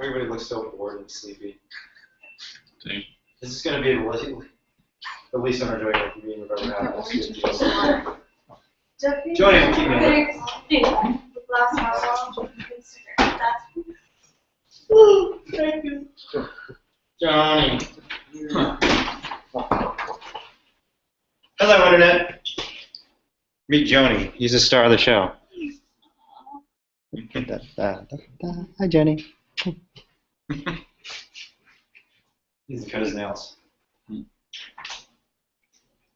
Everybody looks so bored and sleepy. Same. This is going to be the least unenjoyable meeting we've ever had. Joni, will keep me up. Thank you. Johnny. Hello, Internet. Meet Joni. He's the star of the show. Hi, Jenny. He's to cut his nails.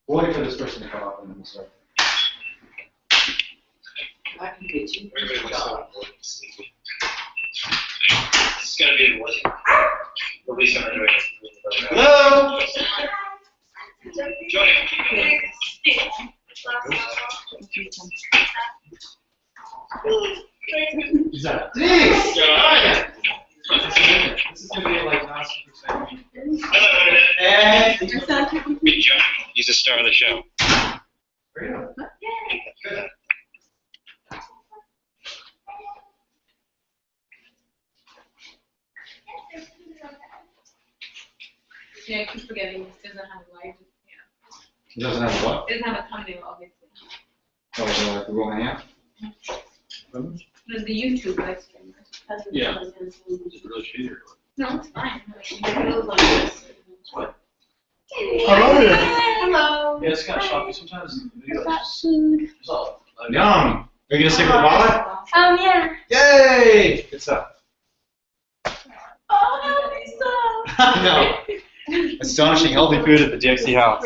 We'll wait for this person to come up and then we'll start. Everybody looks so bored and sleepy. This is going to be the least unenjoyable. Hello? Joni. Who's that? This is going to be like 90%. And meet Johnny. He's the star of the show. Great. Good. Yeah, I keep forgetting this doesn't have a live. It doesn't have what? It doesn't have a thumbnail, obviously. Oh, so like the Google Hangout? There's the YouTube live stream. Yeah. Is it really shitty or what? No, it's fine. What? Hello. Hello. Yeah, it's kind of shocking sometimes. Food. Yum. Are you going to stick with the wallet? Yeah. Yay! Good stuff. Oh, No. Astonishing healthy food at the DxE House.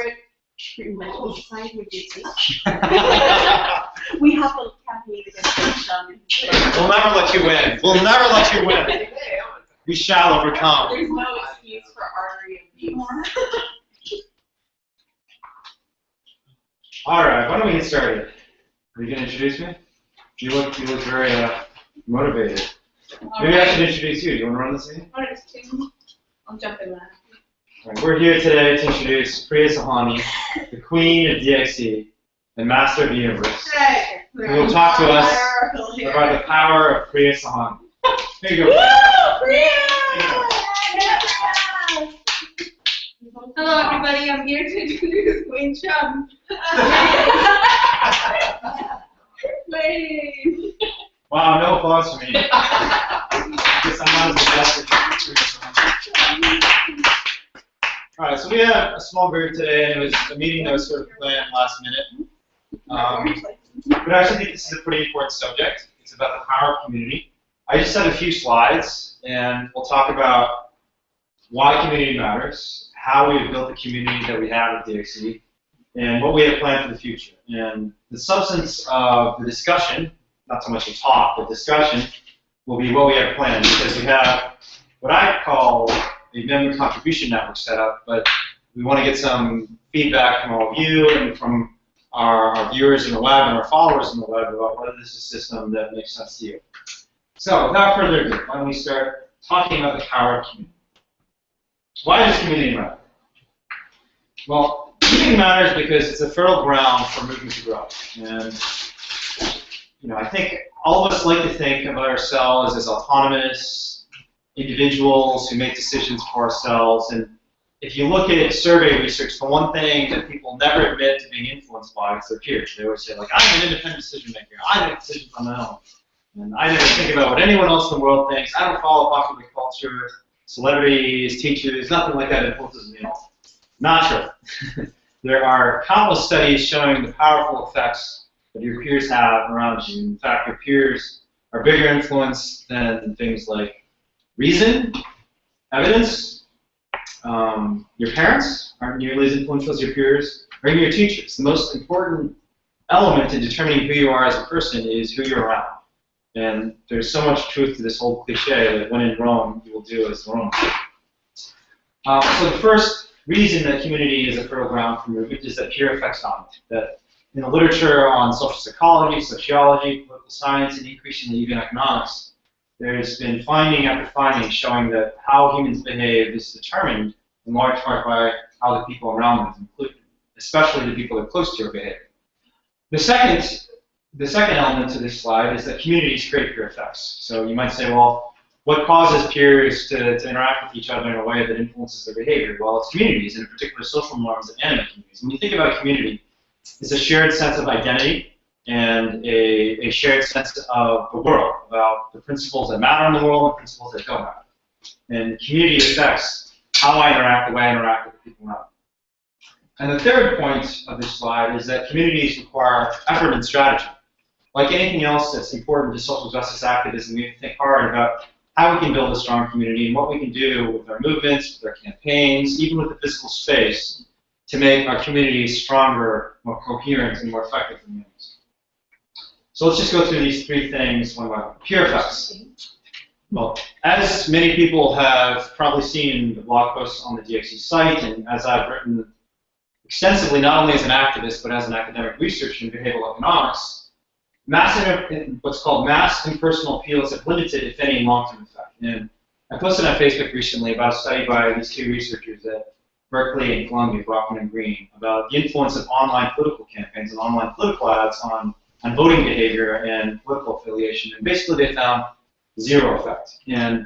We have a campaign against Hsiung. We'll never let you win. We'll never let you win. We shall overcome. There's no excuse for artery abuse. All right, why don't we get started? Are you going to introduce me? You look very motivated. Maybe I should introduce you. Do you want to run this meeting? I'll jump in there. All right, we're here today to introduce Priya Sahani, the queen of DxE and master of the universe. Who will talk to us about the power of Priya Sahani. Here you go. Hello, everybody. I'm here to introduce Queen Chum. Wow, no applause for me. I guess I'm not as All right, so we had a small group today, and it was a meeting that was sort of planned last minute. But I actually think this is a pretty important subject. It's about the power of community. I just have a few slides, and we'll talk about why community matters, how we have built the community that we have at DxE, and what we have planned for the future. And the substance of the discussion, not so much a talk, but discussion, will be what we have planned, because we have what I call a member contribution network set up, but we want to get some feedback from all of you and from our viewers in the web and our followers in the web about whether this is a system that makes sense to you. So without further ado, why don't we start talking about the power of community. Why does community matter? Well, community matters because it's a fertile ground for movement to grow. And I think all of us like to think about ourselves as autonomous individuals who make decisions for ourselves. And if you look at survey research, the one thing that people never admit to being influenced by is their peers. They always say, like, I'm an independent decision maker. I make decisions on my own. And I never think about what anyone else in the world thinks. I don't follow popular culture, celebrities, teachers, nothing like that influences me at all. Not true. There are countless studies showing the powerful effects that your peers have around you. In fact, your peers are bigger influence than things like reason, evidence. Your parents aren't nearly as influential as your peers, or even your teachers. The most important element in determining who you are as a person is who you're around. And there's so much truth to this whole cliche that when in Rome, you will do as Rome. So the first reason that community is a fertile ground for movement is that peer effects dominate. That in the literature on social psychology, sociology, political science, and increasingly even economics, there's been finding after finding showing that how humans behave is determined in large part by how the people around them, included, especially the people that are close to your behavior. The second element to this slide is that communities create peer effects. So you might say, well, what causes peers to interact with each other in a way that influences their behavior? Well, it's communities, and in particular social norms that animate communities. When you think about a community, it's a shared sense of identity and a shared sense of the world, about the principles that matter in the world and principles that don't matter. And community affects how I interact, the way I interact with the people around me. And the third point of this slide is that communities require effort and strategy. Like anything else that's important to social justice activism, we have to think hard about how we can build a strong community and what we can do with our movements, with our campaigns, even with the physical space, to make our communities stronger, more coherent, and more effective communities. So let's just go through these three things one by one. Peer effects. Well, as many people have probably seen the blog posts on the DxE site, and as I've written extensively, not only as an activist, but as an academic researcher in behavioral economics, what's called mass impersonal appeals have limited, if any, long-term effect. And I posted on Facebook recently about a study by these two researchers at Berkeley and Columbia, Brockman and Green, about the influence of online political campaigns and online political ads on voting behavior and political affiliation. And basically they found zero effect. And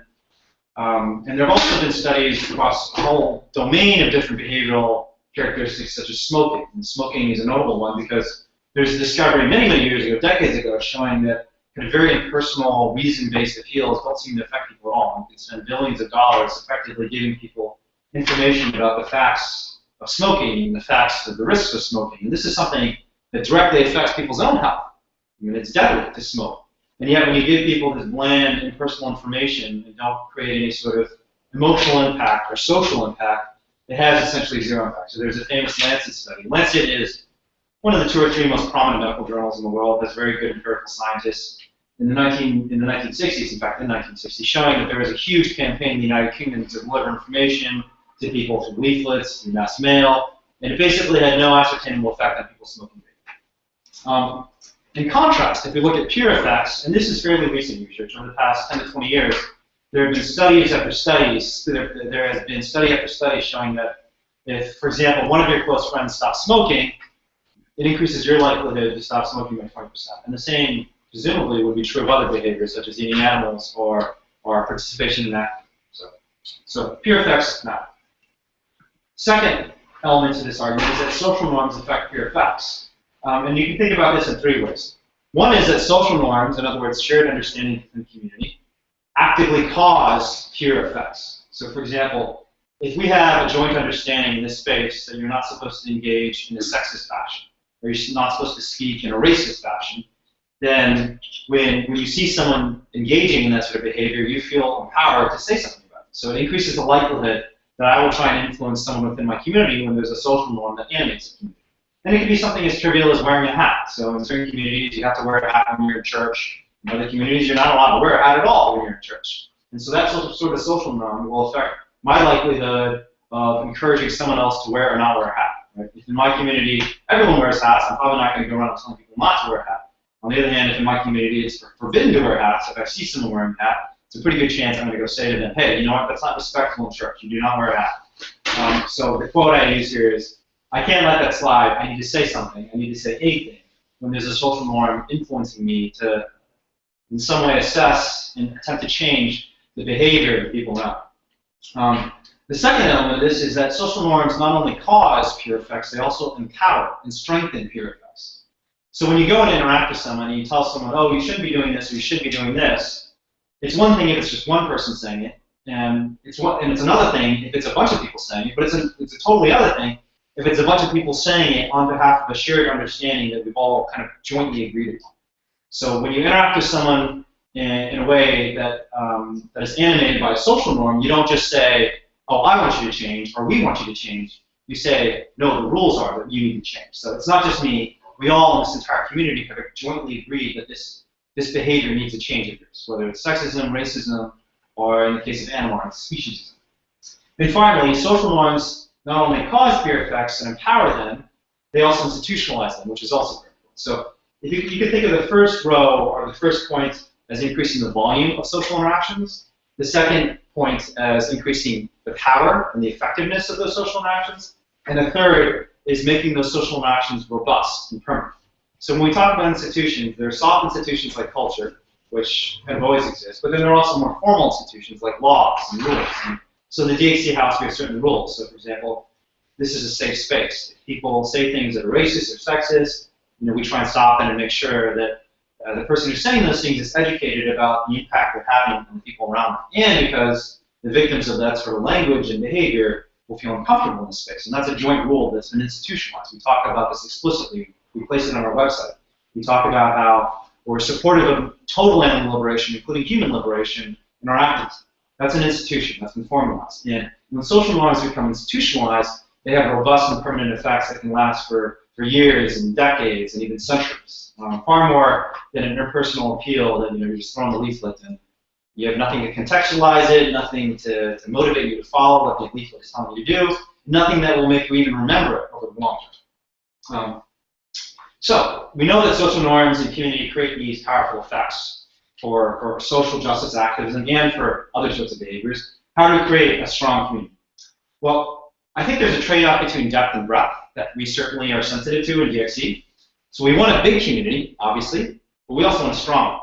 there have also been studies across a whole domain of different behavioral characteristics, such as smoking. And smoking is a notable one because there's a discovery many years ago, decades ago, showing that kind of very impersonal, reason-based appeals don't seem to affect people at all. You can spend billions of dollars effectively giving people information about the facts of smoking and the facts of the risks of smoking. And this is something that directly affects people's own health. I mean, it's deadly to smoke. And yet when you give people this bland, impersonal information and don't create any sort of emotional impact or social impact, it has essentially zero impact. So there's a famous Lancet study. Lancet is one of the 2 or 3 most prominent medical journals in the world, has very good empirical scientists. In the 1960s, in fact, in the 1960s, showing that there was a huge campaign in the United Kingdom to deliver information to people through leaflets, through mass mail, and it basically had no ascertainable effect on people's smoking behavior. In contrast, if we look at peer effects, and this is fairly recent research, over the past 10 to 20 years, there have been studies after studies, there has been study after study showing that if, for example, one of your close friends stops smoking, it increases your likelihood to stop smoking by 20%. And the same, presumably, would be true of other behaviors, such as eating animals or participation in activism. So peer effects matter. Second element to this argument is that social norms affect peer effects. And you can think about this in 3 ways. One is that social norms, in other words, shared understanding within the community, actively cause peer effects. So for example, if we have a joint understanding in this space that you're not supposed to engage in a sexist fashion, or you're not supposed to speak in a racist fashion, then when you see someone engaging in that sort of behavior, you feel empowered to say something about it. So it increases the likelihood that I will try and influence someone within my community when there's a social norm that animates the community. And it can be something as trivial as wearing a hat. So in certain communities, you have to wear a hat when you're in church. In other communities, you're not allowed to wear a hat at all when you're in church. And so that sort of social norm will affect my likelihood of encouraging someone else to wear or not wear a hat. Right? If in my community everyone wears hats, I'm probably not going to go around telling people not to wear a hat. On the other hand, if in my community it's forbidden to wear hats, if I see someone wearing a hat, it's a pretty good chance I'm going to go say to them, hey, you know what, that's not respectful in church. You do not wear a hat. So the quote I use here is, I can't let that slide. I need to say something. I need to say anything when there's a social norm influencing me to, in some way, assess and attempt to change the behavior of the people around. The second element of this is that social norms not only cause peer effects, they also empower and strengthen peer effects. So when you go and interact with someone and you tell someone, oh, you shouldn't be doing this or you should be doing this, it's one thing if it's just one person saying it, and it's another thing if it's a bunch of people saying it, but it's a totally other thing if it's a bunch of people saying it on behalf of a shared understanding that we've all kind of jointly agreed upon. So when you interact with someone in a way that is animated by a social norm, you don't just say, oh, I want you to change, or we want you to change. You say, no, the rules are that you need to change. So it's not just me. We all in this entire community have jointly agreed that this behavior needs to change of yours, whether it's sexism, racism, or in the case of animal rights, speciesism. And finally, social norms not only cause peer effects and empower them, they also institutionalize them, which is also very important. So if you could think of the first row or the first point as increasing the volume of social interactions, the second point as increasing the power and the effectiveness of those social interactions, and the third is making those social interactions robust and permanent. So when we talk about institutions, there are soft institutions like culture, which kind of always exist. But then there are also more formal institutions like laws and rules. And so in the DxE House, we have certain rules. So for example, this is a safe space. If people say things that are racist or sexist, we try and stop them and make sure that the person who's saying those things is educated about the impact they're having on the people around them. And because the victims of that sort of language and behavior will feel uncomfortable in this space. And that's a joint rule that's been institutionalized. We talk about this explicitly. We place it on our website. We talk about how we're supportive of total animal liberation, including human liberation, in our activism. That's an institution. That's been formalized. And when social norms become institutionalized, they have robust and permanent effects that can last for years and decades and even centuries. Far more than an interpersonal appeal that you're just throwing a leaflet and you have nothing to contextualize it, nothing to motivate you to follow what the leaflet is telling you to do, nothing that will make you even remember it over the long term. So we know that social norms and community create these powerful effects for social justice activism and for other sorts of behaviors. How do we create a strong community? Well, I think there's a trade-off between depth and breadth that we certainly are sensitive to in DxE. So we want a big community, obviously, but we also want a strong one.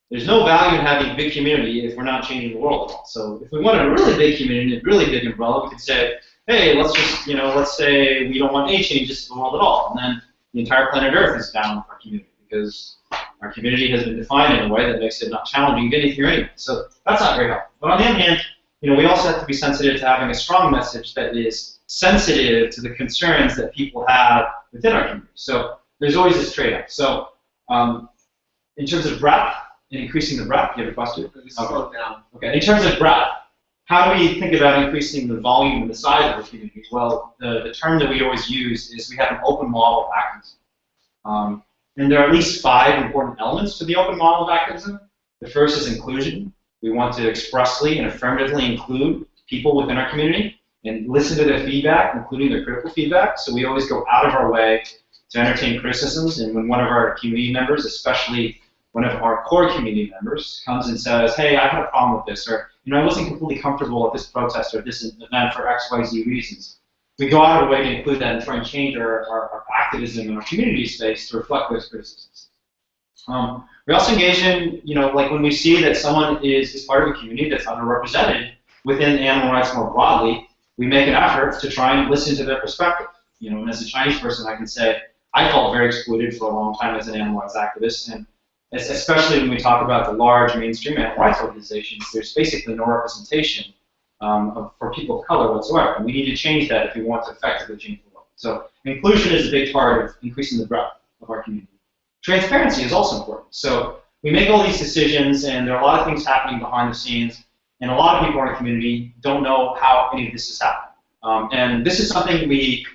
There's no value in having a big community if we're not changing the world at all. So if we want a really big community, a really big umbrella, we could say, hey, let's just, let's say we don't want any changes to the world at all. And then the entire planet Earth is down with our community because our community has been defined in a way that makes it not challenging to get anything anyway. So that's not very helpful. But on the other hand, we also have to be sensitive to having a strong message that is sensitive to the concerns that people have within our community. So there's always this trade-off. So in terms of breadth, and increasing the breadth, you have a question? Slow down. Okay, in terms of breadth, how do we think about increasing the volume and the size of the community? Well, the term that we always use is we have an open model of activism. And there are at least 5 important elements to the open model of activism. The first is inclusion. We want to expressly and affirmatively include people within our community and listen to their feedback, including their critical feedback. So we always go out of our way to entertain criticisms. And when one of our community members, especially one of our core community members, comes and says, hey, I had a problem with this, or I wasn't completely comfortable at this protest or this event for X, Y, Z reasons, we go out of our way to include that and try and change our activism in our community space to reflect those criticisms. We also engage in, like when we see that someone is part of a community that's underrepresented within animal rights more broadly, we make an effort to try and listen to their perspective. And as a Chinese person, I can say I felt very excluded for a long time as an animal rights activist, and especially when we talk about the large mainstream animal rights organizations, there's basically no representation for people of color whatsoever, and we need to change that if we want to effectively change the world. So inclusion is a big part of increasing the breadth of our community. Transparency is also important. So we make all these decisions, and there are a lot of things happening behind the scenes, and a lot of people in our community don't know how any of this is happening. And this is something we,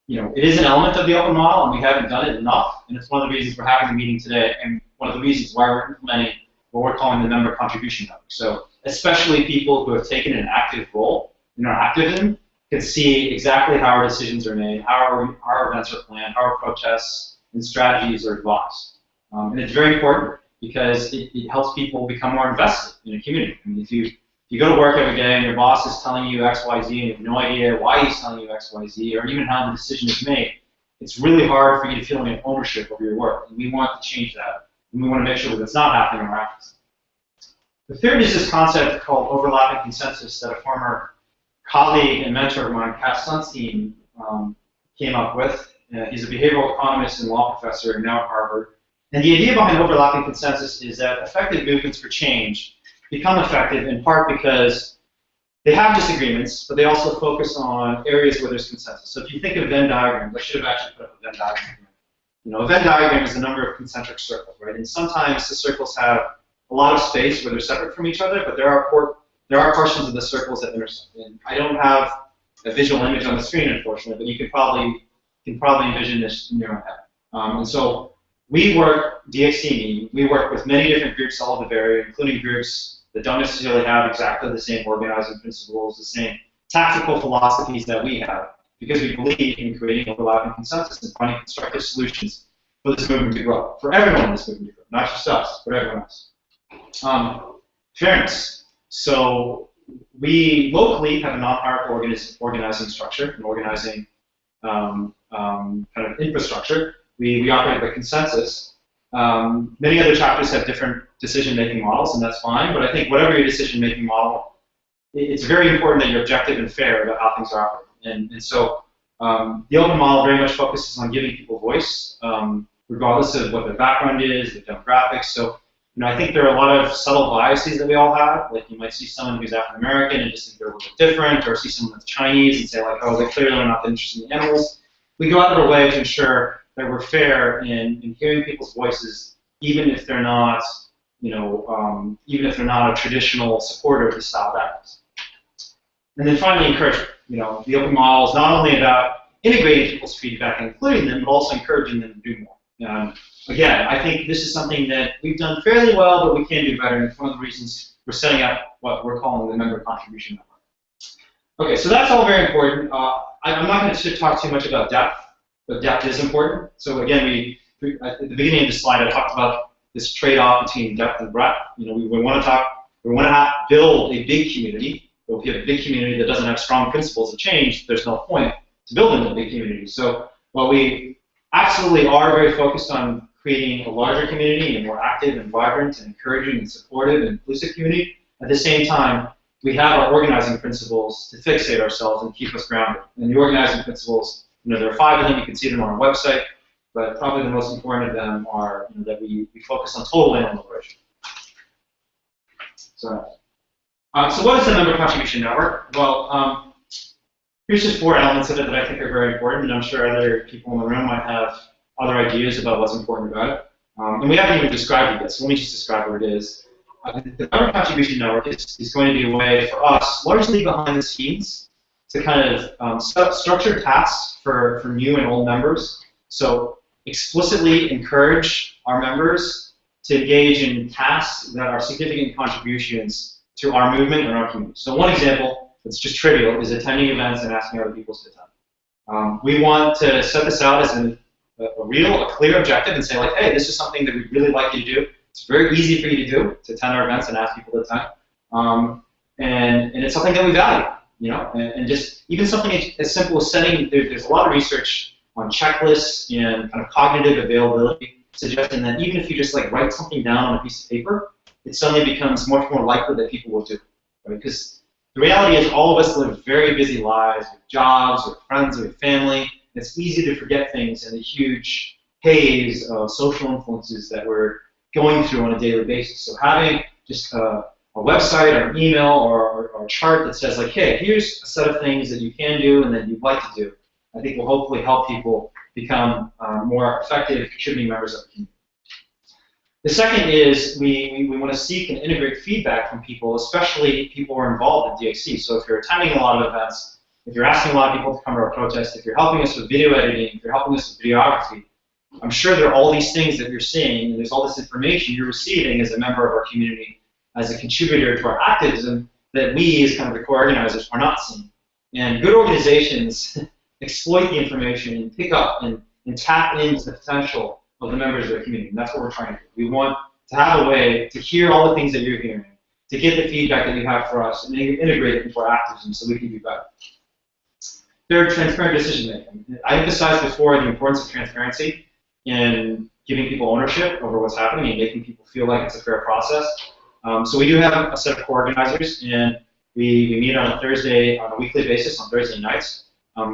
it is an element of the open model, and we haven't done it enough, and it's one of the reasons we're having the meeting today, and one of the reasons why we're implementing what we're calling the member contribution network. So especially people who have taken an active role in our activism can see exactly how our decisions are made, how our events are planned, how our protests and strategies are advised. And it's very important because it helps people become more invested in a community. I mean, if you go to work every day and your boss is telling you X, Y, Z, and you have no idea why he's telling you X, Y, Z, or even how the decision is made, it's really hard for you to feel any ownership over your work. And we want to change that. And we want to make sure that it's not happening in our activism. The third is this concept called overlapping consensus that a former colleague and mentor of mine, Pat Sunstein, came up with. He's a behavioral economist and law professor now at Harvard. And the idea behind overlapping consensus is that effective movements for change become effective in part because they have disagreements, but they also focus on areas where there's consensus. So if you think of Venn diagrams, I should have actually put up a Venn diagram here. A Venn diagram is a number of concentric circles, right? And sometimes the circles have a lot of space where they're separate from each other, but there are portions of the circles that intersect. And I don't have a visual image on the screen, unfortunately, but you can probably envision this in your own head. And so we work, DxE, we work with many different groups all over the Bay Area, including groups that don't necessarily have exactly the same organizing principles, the same tactical philosophies that we have, because we believe in creating overlapping consensus and finding constructive solutions for this movement to grow, for everyone in this movement to grow, not just us, but everyone else. Fairness. So we locally have a non-hierarchical organizing structure, an organizing kind of infrastructure. We operate by consensus. Many other chapters have different decision-making models, and that's fine. But I think whatever your decision-making model, it's very important that you're objective and fair about how things are operating. And so the open model very much focuses on giving people voice, regardless of what their background is, their demographics. So, I think there are a lot of subtle biases that we all have. Like, you might see someone who's African American and just think they're a little bit different, or see someone that's Chinese and say, like, oh, they clearly are not interested in animals. We go out of our way to ensure that we're fair in hearing people's voices, even if they're not, even if they're not a traditional supporter of the style of ethics. And then finally, encouragement. The open model is not only about integrating people's feedback and including them, but also encouraging them to do more. Again, I think this is something that we've done fairly well, but we can do better, and it's one of the reasons we're setting up what we're calling the member contribution network. Okay, so that's all very important. I'm not going to talk too much about depth, but depth is important. So again, at the beginning of the slide, I talked about this trade-off between depth and breadth. We want to build a big community. But if you have a big community that doesn't have strong principles of change, there's no point to building a big community. So while we absolutely are very focused on creating a larger community, a more active and vibrant and encouraging and supportive and inclusive community, at the same time, we have our organizing principles to fixate ourselves and keep us grounded. And the organizing principles, there are 5 of them. You can see them on our website. But probably the most important of them are that we focus on total animal liberation. So what is the member contribution network? Well, here's just 4 elements of it that I think are very important, and I'm sure other people in the room might have other ideas about what's important about it. And we haven't even described it yet, so let me just describe what it is. The member contribution network is going to be a way for us, largely behind the scenes, to kind of set up structured tasks for new and old members. So explicitly encourage our members to engage in tasks that are significant contributions to our movement and our community. So one example that's just trivial is attending events and asking other people to attend. We want to set this out as a clear objective and say, like, hey, this is something that we'd really like you to do. It's very easy for you to do, to attend our events and ask people to attend. And it's something that we value, and just even something as simple as setting, there's a lot of research on checklists and kind of cognitive availability, suggesting that even if you just like write something down on a piece of paper, it suddenly becomes much more likely that people will do, right? Because the reality is all of us live very busy lives with jobs, with friends, with family. It's easy to forget things in the huge haze of social influences that we're going through on a daily basis. So having just a website or an email or a chart that says, like, hey, here's a set of things that you can do and that you'd like to do, I think will hopefully help people become more effective contributing members of the community. The second is we want to seek and integrate feedback from people, especially people who are involved in DxE. So if you're attending a lot of events, if you're asking a lot of people to come to our protest, if you're helping us with video editing, if you're helping us with videography, I'm sure there are all these things that you're seeing, and there's all this information you're receiving as a member of our community, as a contributor to our activism, that we as kind of the co-organizers are not seeing. And good organizations exploit the information and pick up and tap into the potential of the members of the community. And that's what we're trying to do. We want to have a way to hear all the things that you're hearing, to get the feedback that you have for us, and integrate it into our activism so we can do better. Third, transparent decision-making. I emphasized before the importance of transparency in giving people ownership over what's happening and making people feel like it's a fair process. So we do have a set of co-organizers, and we meet on a weekly basis on Thursday nights.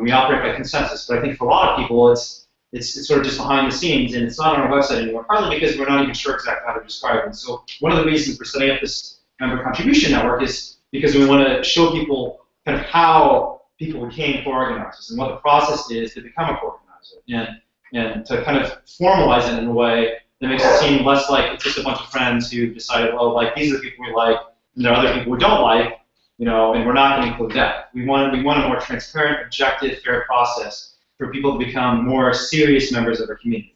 We operate by consensus, but I think for a lot of people it's sort of just behind the scenes, and it's not on our website anymore, partly because we're not even sure exactly how to describe it. So one of the reasons we're setting up this member contribution network is because we want to show people kind of how people became co-organizers and what the process is to become a co-organizer, and to kind of formalize it in a way that makes it seem less like it's just a bunch of friends who decided, well, like, these are the people we like, and there are other people we don't like, and we're not going to include that. We want a more transparent, objective, fair process for people to become more serious members of our community.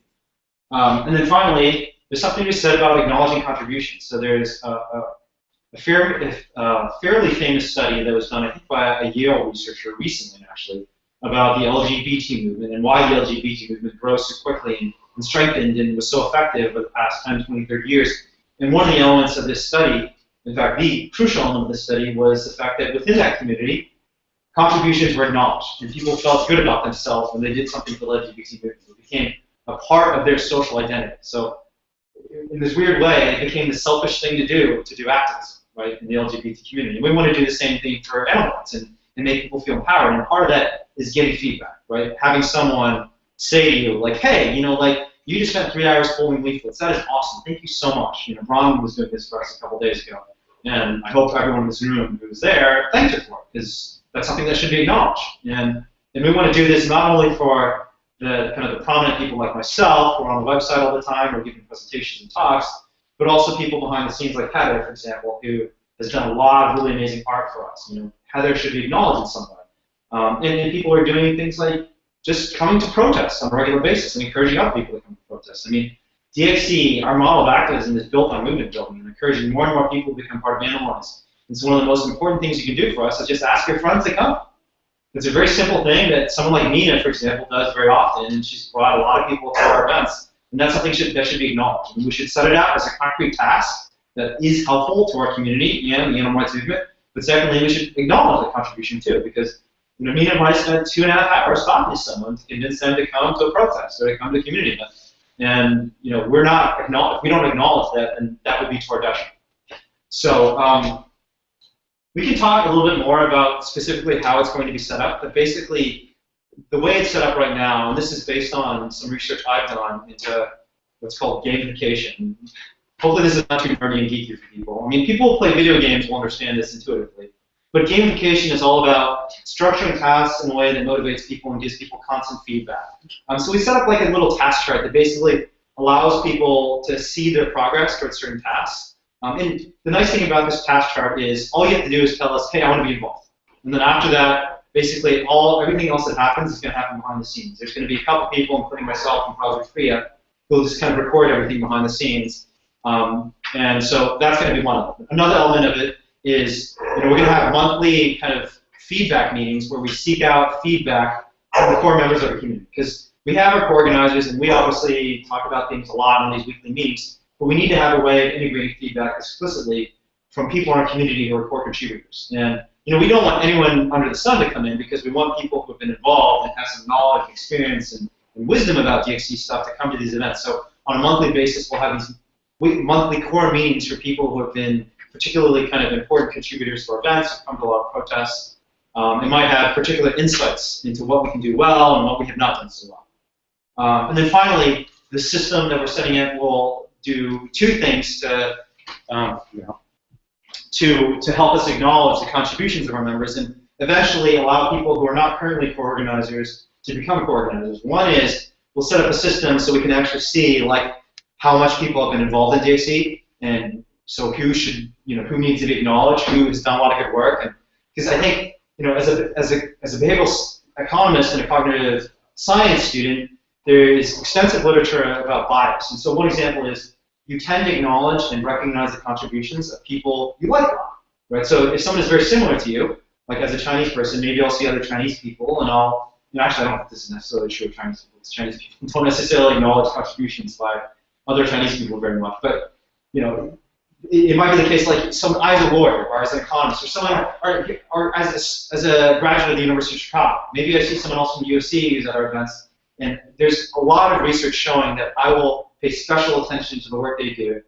And then finally, there's something to be said about acknowledging contributions. So there's a fairly famous study that was done, I think, by a Yale researcher recently, actually, about the LGBT movement and why the LGBT movement grows so quickly and strengthened and was so effective over the past 10, 20, 30 years. And one of the elements of this study, in fact, the crucial element of this study, was the fact that within that community, contributions were acknowledged, and people felt good about themselves when they did something for the LGBT movement. It became a part of their social identity. So in this weird way, it became the selfish thing to do activism, right, in the LGBT community. And we want to do the same thing for animal rights and make people feel empowered. And part of that is getting feedback, right? Having someone say to you, like, hey, you know, like, you just spent 3 hours folding leaflets. That is awesome. Thank you so much. You know, Ron was doing this for us a couple days ago. And I hope everyone in this room who was there thanked her for it, because that's something that should be acknowledged. And we want to do this not only for the kind of the prominent people like myself who are on the website all the time or giving presentations and talks, but also people behind the scenes like Heather, for example, who has done a lot of really amazing art for us. You know, Heather should be acknowledged in some way. And people are doing things like just coming to protests on a regular basis and encouraging other people to come to protests. I mean, DxE, our model of activism, is built on movement building and encouraging more and more people to become part of animal rights. And so one of the most important things you can do for us is just ask your friends to come. It's a very simple thing that someone like Nina, for example, does very often, and she's brought a lot of people to our events. And that's something that should be acknowledged. And we should set it out as a concrete task that is helpful to our community and the animal rights movement. But secondly, we should acknowledge the contribution too, because you know, Nina might spend 2.5 hours talking to someone to convince them to come to a protest or to come to a community event. And you know, if we don't acknowledge that, then that would be to our detriment. So we can talk a little bit more about specifically how it's going to be set up, but basically the way it's set up right now, and this is based on some research I've done into what's called gamification. Hopefully this is not too nerdy and geeky for people. I mean, people who play video games will understand this intuitively. But gamification is all about structuring tasks in a way that motivates people and gives people constant feedback. So we set up like a little task chart that basically allows people to see their progress towards certain tasks. And the nice thing about this task chart is all you have to do is tell us, hey, I want to be involved. And then after that, basically everything else that happens is going to happen behind the scenes. There's going to be a couple people, including myself and probably Priya, who will just kind of record everything behind the scenes. And so that's going to be one of them. Another element of it is, you know, we're going to have monthly kind of feedback meetings where we seek out feedback from the core members of our community. Because we have our co-organizers, and we obviously talk about things a lot in these weekly meetings, but we need to have a way of integrating feedback explicitly from people in our community who are core contributors. And you know, we don't want anyone under the sun to come in, because we want people who have been involved and have some knowledge, experience, and wisdom about DxE stuff to come to these events. So on a monthly basis, we'll have these monthly core meetings for people who have been particularly kind of important contributors to our events, who come to a lot of protests, and might have particular insights into what we can do well and what we have not done so well. And then finally, the system that we're setting up will do two things to help us acknowledge the contributions of our members and eventually allow people who are not currently co-organizers to become co-organizers. One is we'll set up a system so we can actually see like how much people have been involved in DxE, and so who should, you know, who needs to be acknowledged, who has done a lot of good work. And because I think, you know, as a behavioral economist and a cognitive science student, there is extensive literature about bias. And so one example is you tend to acknowledge and recognize the contributions of people you like a lot, right? So if someone is very similar to you, like as a Chinese person, maybe I'll see other Chinese people and actually I don't know if this is necessarily true of Chinese people, because Chinese people don't necessarily acknowledge contributions by other Chinese people very much, but you know, it might be the case like as a lawyer or as an economist or someone, or as a graduate of the University of Chicago. Maybe I see someone else from USC who's at our events, and there's a lot of research showing that I will pay special attention to the work they do,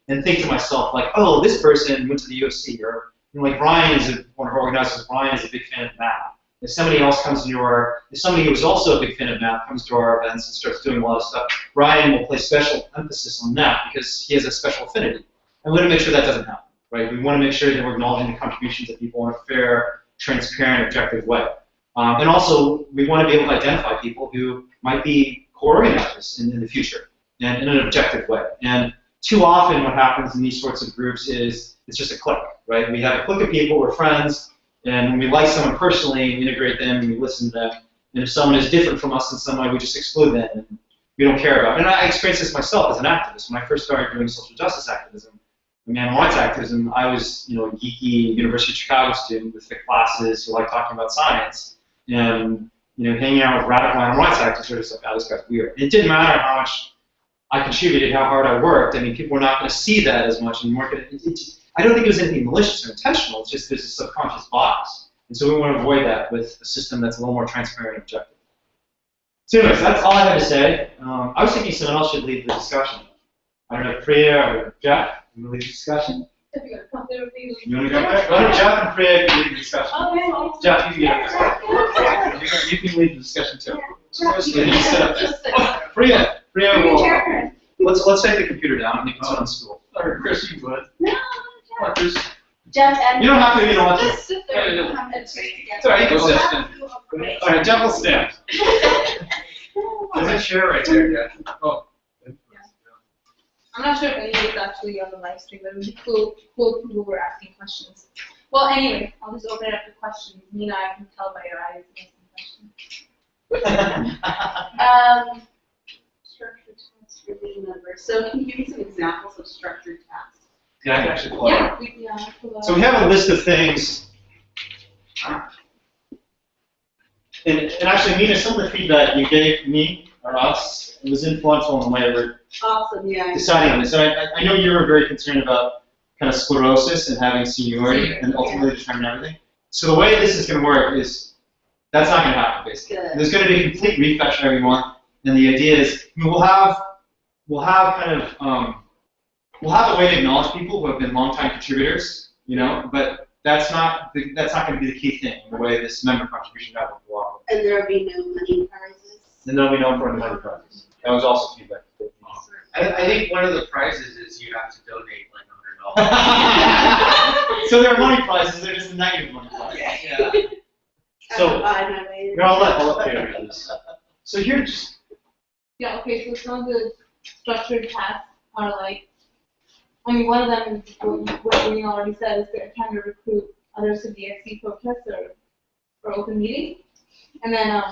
and think to myself like, oh, this person went to the USC, or you know, like Brian is one of our organizers. Brian is a big fan of math. If somebody else comes to if somebody who is also a big fan of math comes to our events and starts doing a lot of stuff, Brian will place special emphasis on that because he has a special affinity. And we want to make sure that doesn't happen, right? We want to make sure that we're acknowledging the contributions of people in a fair, transparent, objective way. And also, we want to be able to identify people who might be co-organizers in the future, and in an objective way. And too often what happens in these sorts of groups is it's just a clique, right? We have a clique of people, we're friends, and when we like someone personally, we integrate them and we listen to them. And if someone is different from us in some way, we just exclude them and we don't care about it. And I experienced this myself as an activist. When I first started doing social justice activism, animal rights activism, I was, you know, a geeky University of Chicago student with thick classes who liked talking about science, and you know, hanging out with radical animal rights activists were just like, oh, this guy's weird. And it didn't matter how much I contributed, how hard I worked. I mean, people were not going to see that as much, and weren't going to. I don't think it was anything malicious or intentional. It's just there's a subconscious bias, and so we want to avoid that with a system that's a little more transparent and objective. So anyways, that's all I had to say. I was thinking someone else should lead the discussion. I don't know, Priya or Jeff, you want to lead the discussion? If you're comfortable, please. You want to go there? Why don't Jeff and Priya lead the discussion? Okay. Jeff, you can get up there. You can lead the discussion too. Jeff, So you sit up there. just sit up. Priya will. Chair. Let's take the computer down and you can sit on school. Or Chris, you would. No, Or Chris. Jeff and. You don't have to, you don't want to. Just sit there. You don't have to sit It's all right, you can sit. together. All right, Jeff will stand. There's a chair right there, Jeff. Oh. I'm not sure if any is actually on the live stream, but it would be cool if people were asking questions. Well, anyway, I'll just open it up to questions. Nina, I can tell by your eyes you have some questions. Structured tasks for being members. So can you give me some examples of structured tasks? Yeah, I can actually pull it up. Yeah, So we have a list of things. And actually, Nina, some of the feedback you gave me or us was influential in the way we're Awesome, yeah. deciding on this. So I know you were very concerned about kind of sclerosis and having seniority and ultimately determine everything. So the way this is going to work is that's not going to happen, basically. Good. There's going to be a complete refresh every month. And the idea is, I mean, we'll have kind of we'll have a way to acknowledge people who have been longtime contributors, you know, but that's not going to be the key thing in the way this member contribution network will operate. And there will be no money prizes? And there'll be no for the money prizes. That was also feedback. I think one of the prizes is you have to donate like $100. So there are money prizes, they're just negative money prizes. Yeah. So, I'll I'll let Peter do this. So here, just Yeah, okay, so some of the structured tasks are like, I mean, one of them is what we already said is they're trying to recruit others to DxE protests or open meetings. And then,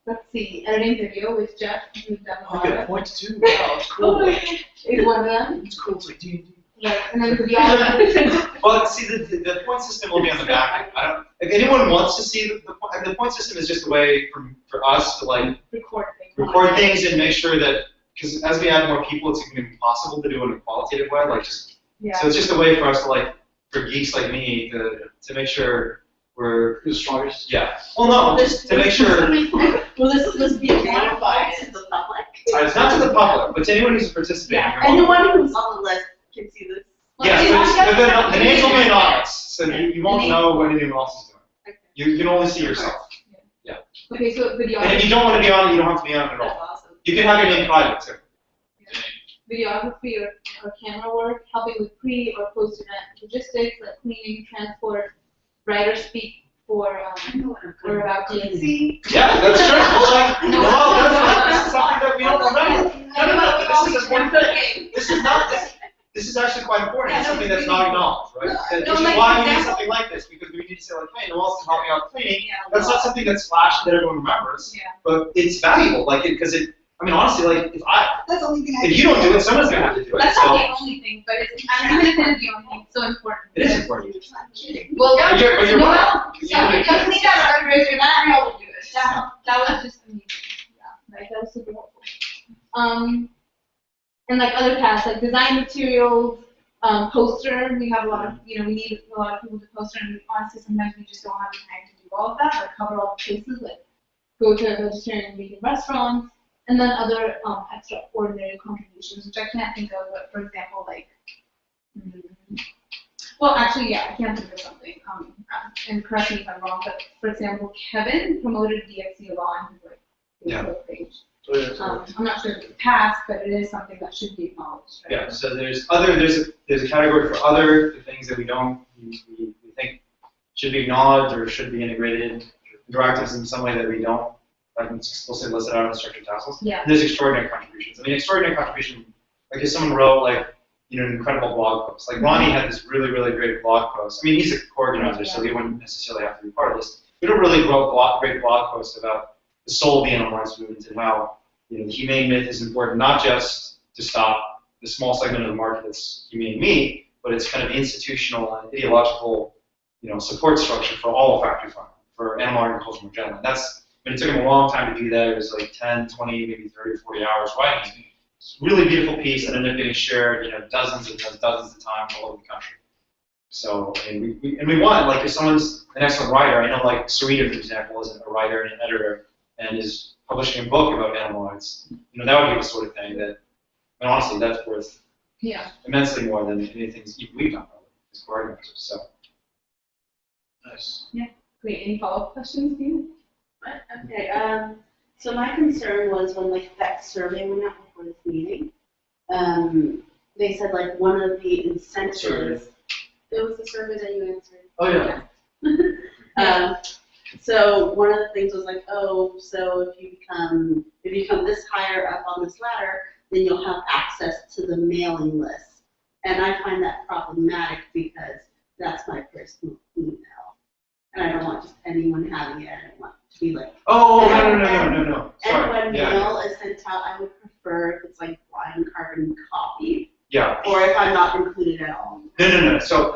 let's see, editing video with Jeff, who's done a Oh, lot I got of, points too. Wow, it's cool. is one of them. It's cool. It's like D&D. Right, and then the other, well, see, the point system will be on the back. I don't. If anyone wants to see the point system is just a way for us to like record things and make sure that because as we add more people, it's going to be possible to do it in a qualitative way. Like just yeah. so it's just a way for us to like for geeks like me to make sure we're Who's the strongest? yeah. Well, no, just to make sure. Will this be notified to the public? It's not to the public, but to anyone who's participating. Yeah, And the one who's on the list can see this? Yes, but the name's only anonymous, so you won't know what anyone else is doing. Okay. You can only see yourself. Okay, so videography. And if you don't want to be on it, you don't have to be on it at That's all. awesome. You can have your name private too. Videography or camera work, helping with pre or post event logistics like cleaning, transport, writer speak for or about DxE. Yeah, that's true. Like, well, this is something that we don't remember. No, this is important thing. This is actually quite important. It's something that's not acknowledged, right? Which is why we need something like this, because we need to say like, hey, no one else can help me out cleaning. That's not something that's flashy that everyone remembers, but it's valuable, like because it. I mean, honestly, like That's the only thing I if you don't do it, someone's gonna have to do it. That's So not the only thing, but it's, even if it is the only thing, it's so important. it is important. Well, But you're no, right. sorry, it doesn't need that organizer, you're not able to do it. That was just amazing. Yeah, right, that was super helpful. And like other tasks, like design materials, poster, we have a lot of, we need a lot of people to poster, and honestly, sometimes we just don't have the time to do all of that, like cover all the places, like go to a vegetarian and vegan restaurants, and then other extraordinary contributions, which I can't think of, but for example, like, well, actually, yeah, I can think of something, and correct me if I'm wrong, but for example, Kevin promoted DxE Law on his Facebook page. I'm not sure if it's passed, but it is something that should be acknowledged, right? Yeah. So there's a category for other the things that we think should be acknowledged or should be integrated, directives in some way that we don't. Like it's explicitly listed out in the structured task list. Yeah. And there's extraordinary contributions. I mean, extraordinary contribution. Like if someone wrote like an incredible blog post. Like Ronnie had this really great blog post. I mean, he's a co-organizer, so he wouldn't necessarily have to be part of this. He really wrote a great blog post about the soul of the animal rights movement and how the humane myth is important not just to stop the small segment of the market that's humane meat, but it's kind of institutional and ideological, support structure for all of factory farming, for animal agriculture more generally. It took him a long time to do that. It was like 10, 20, maybe 30, 40 hours writing. It's a really beautiful piece that ended up getting shared, dozens of times all over the country. So, I mean, we want, like, if someone's an excellent writer, I know, like, Sarita, for example, is a writer and an editor and is publishing a book about animal rights. That would be the sort of thing that, and honestly, that's worth Yeah. immensely more than anything we've done probably as coordinators. So. Nice. Great. Any follow-up questions, Steve? Okay, so my concern was when like that survey went out before this meeting, they said like one of the incentives, it was the survey that you answered. Oh, yeah. So one of the things was like, oh, so if you come this higher up on this ladder, then you'll have access to the mailing list. And I find that problematic because that's my personal email. And I don't want just anyone having it. I don't want it to be like. Oh, no. And Sorry. when mail is sent out, I would prefer if it's like blind carbon copy, Yeah. or if I'm not included at all. No. So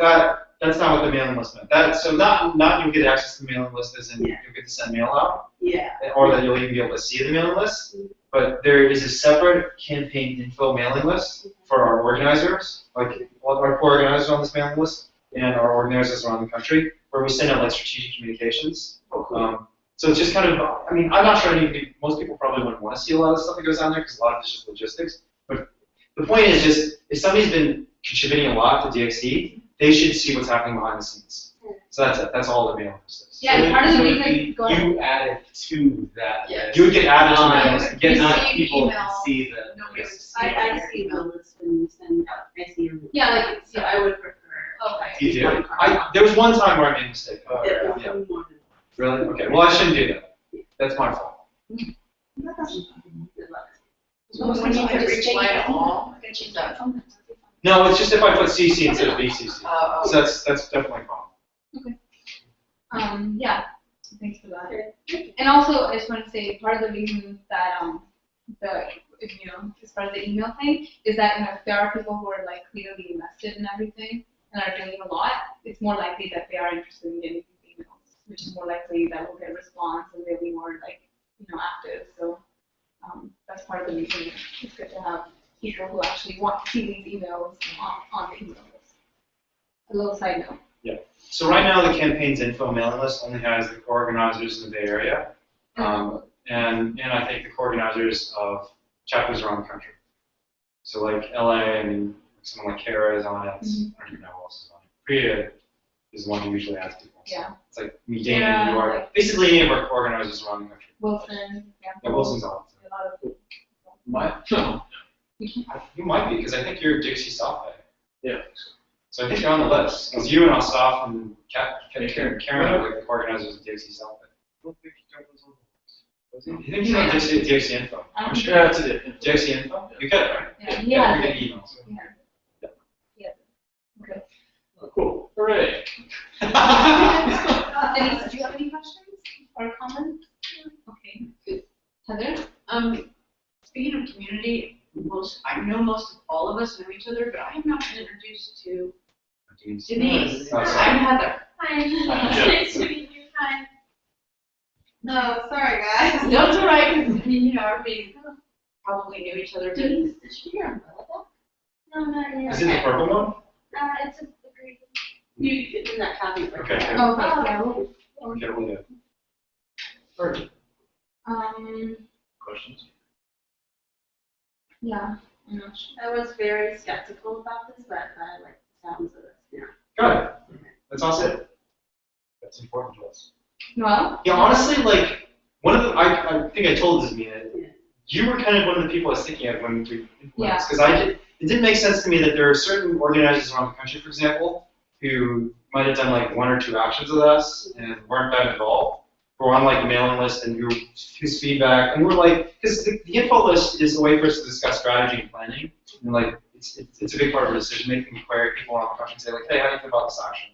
that's not what the mailing list meant. So not you'll get access to the mailing list as in you'll get to send mail out, Yeah. or that you'll even be able to see the mailing list. But there is a separate campaign info mailing list for our organizers, like our co-organizers on this mailing list, and our organizers around the country, where we send out like strategic communications. Oh, cool. So it's just kind of, I mean, I'm not sure most people probably wouldn't want to see a lot of stuff that goes on there because a lot of it's just logistics. But the point is just, if somebody's been contributing a lot to DxE, they should see what's happening behind the scenes. So that's it. That's all the mailing list is. Yeah, and part of the reason. Go ahead. You added to that Yeah. list. You would get added to the Not- mailing list. Get not Receive people email. to see the No, list. I see the list when you send out, I see your. Yeah, like, So I would prefer. Okay. You do? There was one time where I made a mistake. Oh, It yeah. was Yeah. more than. Really? Okay. Well, I shouldn't do that. That's my fault. Good luck. When you could reply to all, I can change that. No, it's just if I put CC instead of BCC. Oh, So that's definitely wrong. Yeah, thanks for that. And also, I just want to say, part of the reason that, as far as the email thing, is that, if there are people who are like clearly invested in everything and are doing a lot, it's more likely that they are interested in getting these emails, which is more likely that we'll get a response and they'll be more like, active. So that's part of the reason it's good to have people who actually want to see these emails on the email list. A little side note. So right now, the campaign's info mailing list only has the co-organizers in the Bay Area, and I think the co-organizers of chapters around the country. So like LA, and someone like Kara is on it. I don't even know who else is on it. Priya is the one who usually adds people. So Yeah. it's like me, Dana, New York. Basically, any of our co-organizers around the country. Wilson. Yeah, Wilson's on it. A lot of No. You might be, because I think you're DxE South Bay. Yeah. So I think you're on the list. Because you and Asaf and Karen are like the organizers of DxE South Bay. You think he's on DxE Info? I'm sure. Yeah, that's it. DxE Info? You get it, right? Yeah, Yeah, yeah. we get emails. Yeah. Okay. Oh, cool. Hooray. Denise, do you have any questions or comments? Okay, good. Heather? Speaking of community, I know most of all of us know each other, but I have not been introduced to Denise. Oh, I'm sorry. Heather. Hi. Yeah. Nice to meet you. Hi. No, sorry guys. No, it's all right, 'cause, everybody probably knew each other, but Did you hear umbrella? No, not yet. Is it the purple one? It's a green. You in that copy. Right Okay. there. Oh, yeah, we'll, Okay, we'll do it. Perfect. Questions? yeah, I'm not sure. I was very skeptical about this, but I like the sounds of it. Yeah. Good. That's awesome. That's important to us. Well, Yeah, honestly, like, one of the, I think I told this, Mina, you were kind of one of the people I was thinking of when we influenced, because it didn't make sense to me that there are certain organizers around the country, for example, who might have done like 1 or 2 actions with us and weren't that involved, who were on like the mailing list and whose feedback, and we're like, because the info list is a way for us to discuss strategy and planning, and like, it's a big part of our decision making. We query people around the country and say like, hey, how do you think about this action?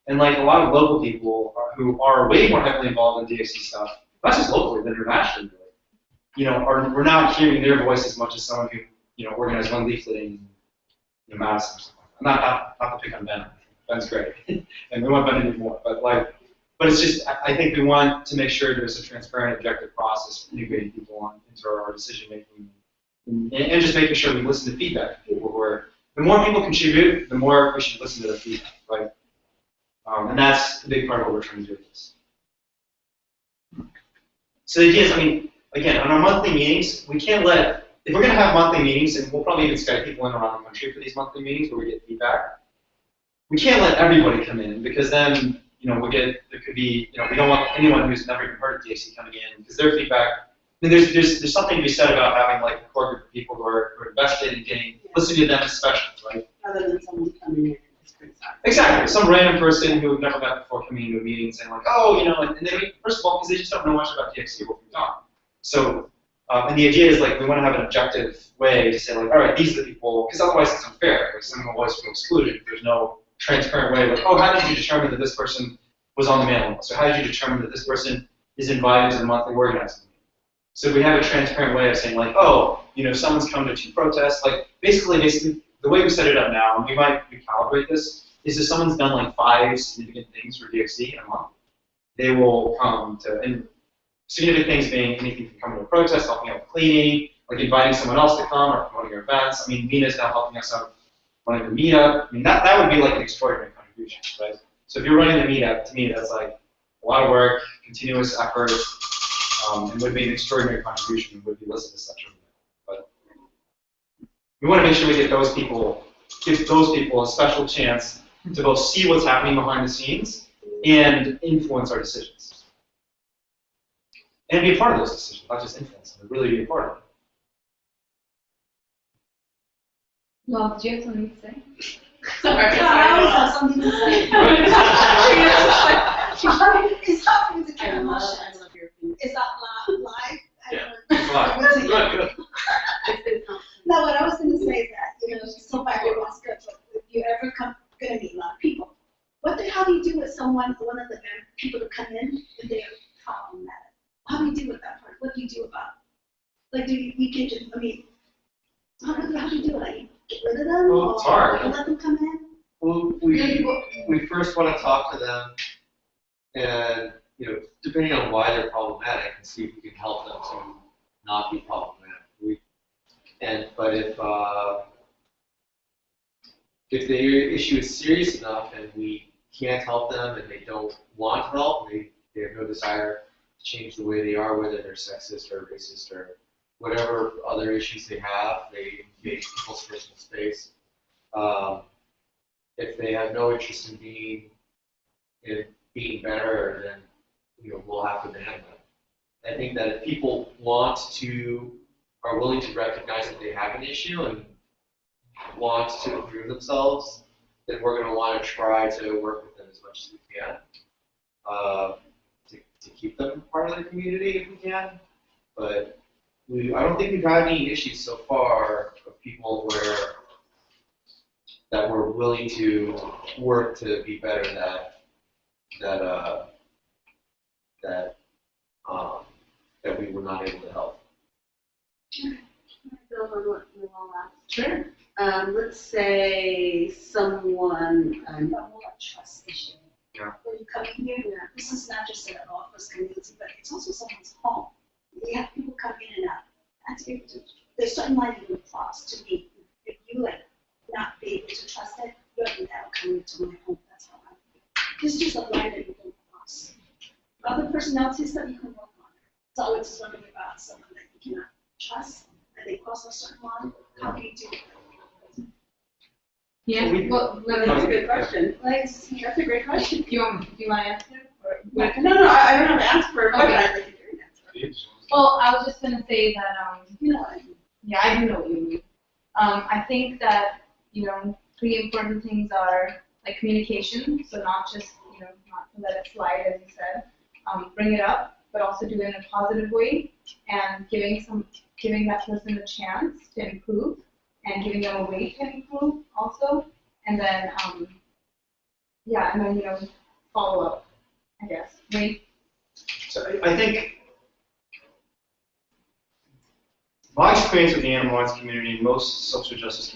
And like a lot of local people who are way more heavily involved in DxE stuff, not just locally, but internationally, really, we're not hearing their voice as much as someone who, organized one leafleting in Madison or something. Not to pick on Ben. Ben's great, and we want Ben to do more. But it's just, I think we want to make sure there's a transparent, objective process for integrating people into our decision making, and just making sure we listen to feedback from people. The more people contribute, the more we should listen to their feedback, right? And that's a big part of what we're trying to do with this. So the idea is, again, on our monthly meetings, we can't let if we're going to have monthly meetings, and we'll probably even Skype people in around the country for these monthly meetings where we get feedback, we can't let everybody come in because then, there could be, we don't want anyone who's never even heard of DxE coming in because their feedback, I mean, there's something to be said about having like a core group of people who are invested in listening to them as specialists, right? Rather than someone coming in and just criticizing. Exactly. Some random person who we've never met before coming into a meeting and saying like, oh, and they, first of all, because they just don't know much about DxE or what we've done. So, and the idea is like we want to have an objective way to say like, all right, these are the people, because otherwise it's unfair. Like someone will always feel excluded if there's no transparent way. Like, oh, how did you determine that this person was on the mailing list? Or how did you determine that this person is invited to the monthly organizing meeting? So we have a transparent way of saying like, oh, someone's come to 2 protests. Like basically, the way we set it up now, and we might recalibrate this, is if someone's done like 5 significant things for DxE in a month, they will come to, and significant things being anything from coming to a protest, helping out with cleaning, like inviting someone else to come or promoting your events. I mean, Mina's now helping us out running the meetup. I mean, that would be like an extraordinary contribution, right? So if you're running the meetup, to me, that's like a lot of work, continuous effort, and would be an extraordinary contribution and would be listed as such. But we want to make sure we give those people a special chance to both see what's happening behind the scenes and influence our decisions. And be a part of those decisions, not just influence them, but really be a part of it. Well, do you have something to say? Sorry, I always have something to say. It's not for me to get I emotions. love your opinion. Is that live? Yeah, it's live. Good. No, what I was going to say is that, so far everyone's good, but if you ever going to meet a lot of people, how do you do with one of the people who come in and they're problematic? How do you deal with that part? What do you do about it? Like, how do you do it? Like, get rid of them? Well, it's hard. Or let them come in? Well, we first want to talk to them, and depending on why they're problematic, and see if we can help them to not be problematic. But if the issue is serious enough and we can't help them and they don't want help, they have no desire to change the way they are, whether they're sexist or racist or whatever other issues they have, they invade people's personal space. If they have no interest in being better, then we'll have to ban them. I think that if people are willing to recognize that they have an issue and want to improve themselves, then we're going to want to try to work with them as much as we can to keep them part of the community if we can. But I don't think we've had any issues so far of people that we're willing to work to be better that we were not able to help. Build on what Noel asked. Sure. Let's say someone, More trust issue. Yeah. When you come in here, this is not just an office community, but it's also someone's home. You have people come in and out. There's certain lines you can cross to me. If you not be able to trust it, you're not coming to my home. That's how I feel. There's just a line that you can cross. Other personalities that you can work on. So it's just wondering about someone that you cannot trust, and they cross a certain line. How do you do it? Yeah. Well, that's a good question. That's a great question. do you want to answer? Or, No, I don't have an answer for it, but I'd like to hear an answer. well, I was just gonna say that You know what I mean? yeah, I do know what you mean. I think that pretty important things are like communication. So not just not to let it slide, as you said. Bring it up, but also do it in a positive way, and giving that person a chance to improve, and giving them a way to improve also, and then follow up, I guess. Right? So I think my experience with the animal rights community and most social justice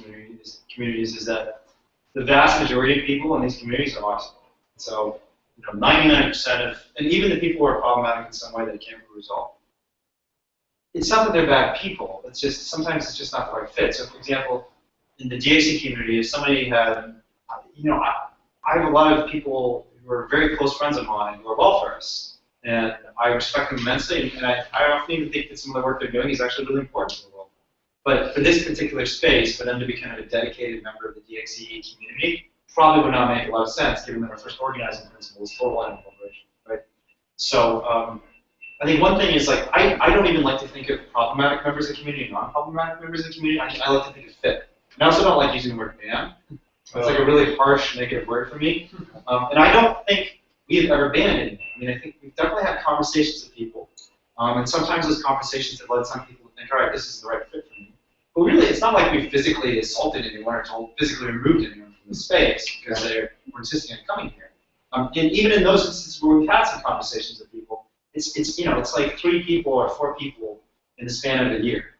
communities is that the vast majority of people in these communities are awesome. So 99% of, and even the people who are problematic in some way that can't be resolved, it's not that they're bad people. It's just sometimes it's just not the right fit. So, for example, in the DxE community, if somebody had, I have a lot of people who are very close friends of mine who are welfareists, and I respect them immensely, and I often even think that some of the work they're doing is actually really important for the world. But for this particular space, for them to be kind of a dedicated member of the DxE community, probably would not make a lot of sense, given that our first organizing principle is total incorporation, right? So I think one thing is like I don't even like to think of problematic members of the community and non-problematic members of the community. I like to think of fit. And I also don't like using the word ban. It's like a really harsh, negative word for me. And I don't think we've ever banned anyone. I mean, I think we've definitely had conversations with people. And sometimes those conversations have led some people to think, all right, this is the right fit for me. But really, it's not like we physically assaulted anyone or physically removed anyone from the space because they were insisting on coming here. And even in those instances where we've had some conversations with people, it's like 3 people or 4 people in the span of a year.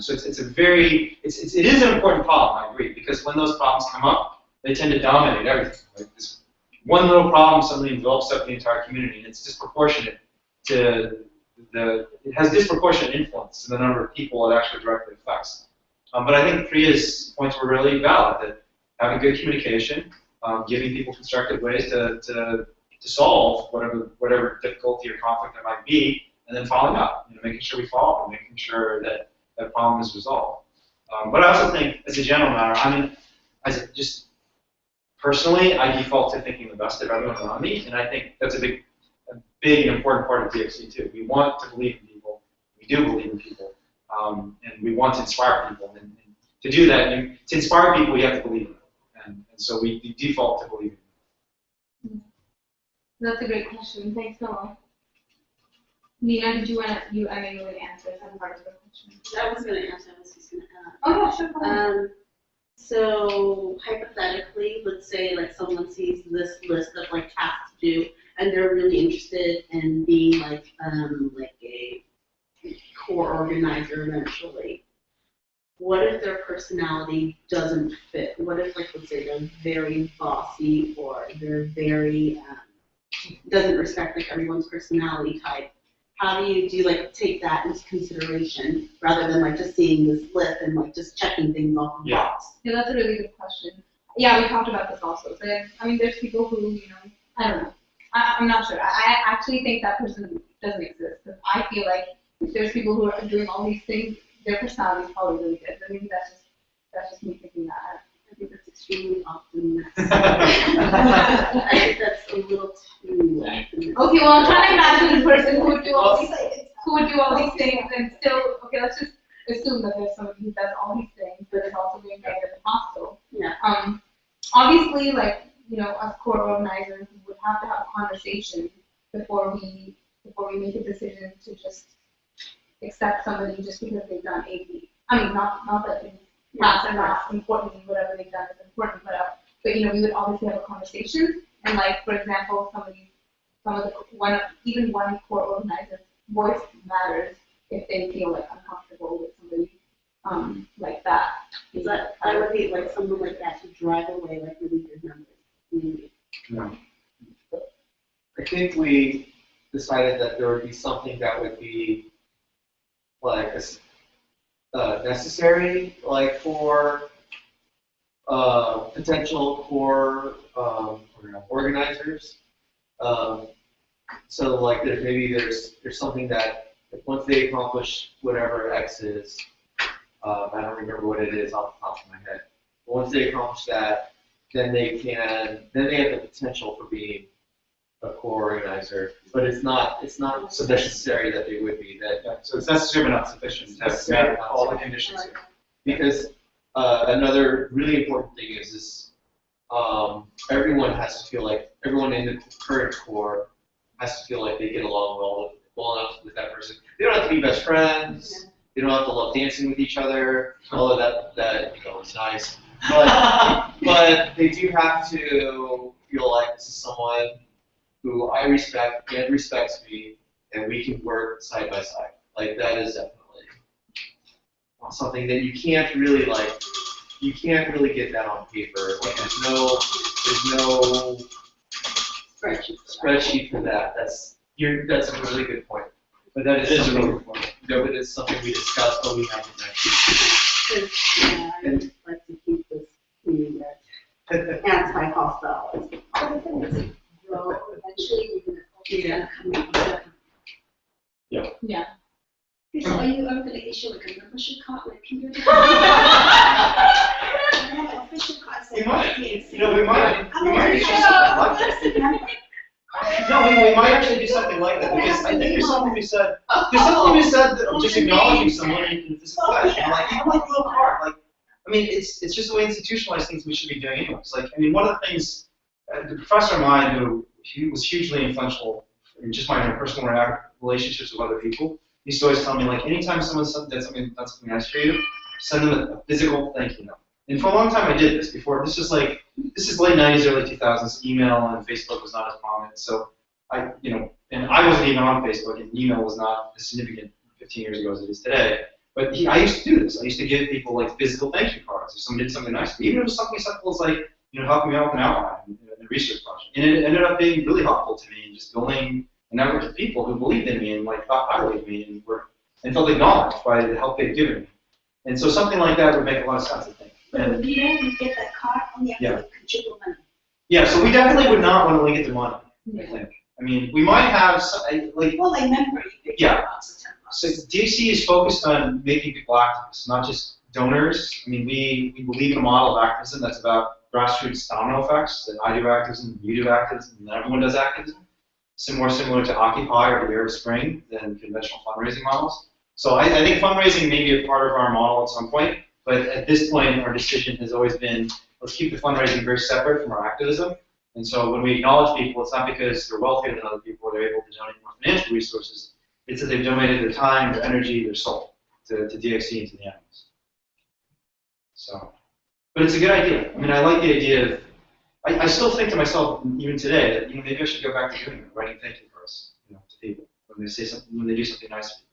So it is an important problem, I agree, because when those problems come up, they tend to dominate everything. Like this one little problem suddenly envelops up the entire community, and it's disproportionate to it has disproportionate influence to the number of people it actually directly affects. But I think Priya's points were really valid, that having good communication, giving people constructive ways to solve whatever difficulty or conflict there might be, and then following up, making sure we follow up, making sure that that problem is resolved. But I also think, as a general matter, I mean, just personally, I default to thinking the best of everyone around me, and I think that's a big and important part of DxE too. We want to believe in people. We do believe in people, and we want to inspire people. And to do that, to inspire people, you have to believe in them, and so we default to believing in them. That's a great question. Thanks, Noah. Nina, did you want to, I know you were going to answer some part of the question. I was going to answer, I was just going to add. Oh, yeah, sure. Go ahead. So hypothetically, let's say like someone sees this list of like tasks to do, and they're really interested in being like a core organizer eventually. What if their personality doesn't fit? What if, like, let's say they're very bossy, or they're very doesn't respect like everyone's personality type? How do you like take that into consideration rather than like just seeing this list and like just checking things off the box? Yeah, that's a really good question. Yeah, we talked about this also. So, I mean, there's people who, I don't know. I'm not sure. I actually think that person doesn't exist. Because I feel like if there's people who are doing all these things, their personality is probably really good. But maybe that's just me thinking that. I think that's extremely optimistic. I think that's a little too optimistic. Okay, well, I'm trying to imagine the person who would do all these things, and still, okay, let's just assume that there's somebody who does all these things, but is also being negative and hostile. Yeah. Obviously, like, us core organizers would have to have a conversation before we make a decision to just accept somebody just because they've done A, B. I mean, not that things are not important, and whatever they've done is important, but we would obviously have a conversation. And like, for example, even one core organizer's voice matters if they feel like uncomfortable with somebody like that. But I would be like someone like that to drive away like really good numbers. No. I think we decided that there would be something that would be like necessary, like for potential core organizers. So like there's something that once they accomplish whatever X is, I don't remember what it is off the top of my head. But once they accomplish that, then they have the potential for being a core organizer. But it's not so necessary that they would be. So it's necessary but not sufficient to have met all the conditions here. Because another really important thing is everyone has to feel like, everyone in the current core has to feel like they get along well enough with that person. They don't have to be best friends. They don't have to love dancing with each other. All of that is nice. But they do have to feel like this is someone who I respect and respects me, and we can work side by side. Like, that is definitely something that you can't really get that on paper. Like, there's no spreadsheet for that. That's a really good point. But that is something, a really good point. It is something we discussed, but we haven't actually. I just like to keep this community anti-hostile. Eventually, we're going to come up with Yeah. Okay, so are you ever gonna issue like a membership card like people do? Official cards. We might. Yes. You know, we might How do about something like that. that's the number? No, we might actually do something like that, because I think there's something to be said that of just acknowledging someone in physical flesh. You know, like, you might do a card. Like, I mean, it's just the way institutionalized things we should be doing anyways. Like, I mean, one of the things, the professor of mine who was hugely influential in just my personal relationships with other people, he used to always tell me, like, anytime someone did something nice for you, send them a physical thank you note. And for a long time I did this before. This is late 90s, early 2000s. Email and Facebook was not as prominent. So and I wasn't even on Facebook, and email was not as significant 15 years ago as it is today. But I used to do this. I used to give people like physical thank you cards if someone did something nice for me. Even if it was something simple as like, helping me out with an outline in a research project. And it ended up being really helpful to me in just building a network of people who believed in me and like thought highly of me and felt acknowledged by the help they'd given me. And so something like that would make a lot of sense, I think. But if you don't get that card, only have to contribute money. Yeah, so we definitely would not want to link it to money, I think. I mean, we might have, like... Well, I remember you picked Yeah. $10 or $10. So DxE is focused on making people activists, not just donors. I mean, we believe in a model of activism that's about grassroots domino effects, that I do activism, you do activism, and everyone does activism. More similar to Occupy or the Arab Spring than conventional fundraising models. So I think fundraising may be a part of our model at some point, but at this point, our decision has always been, let's keep the fundraising very separate from our activism. And so when we acknowledge people, it's not because they're wealthier than other people or they're able to donate more financial resources. It's that they've donated their time, their energy, their soul to DxE and to the animals. So, but it's a good idea. I mean, I like the idea of, I still think to myself, even today, that maybe I should go back to doing it, writing thank you cards, to people when they say something, when they do something nice for you.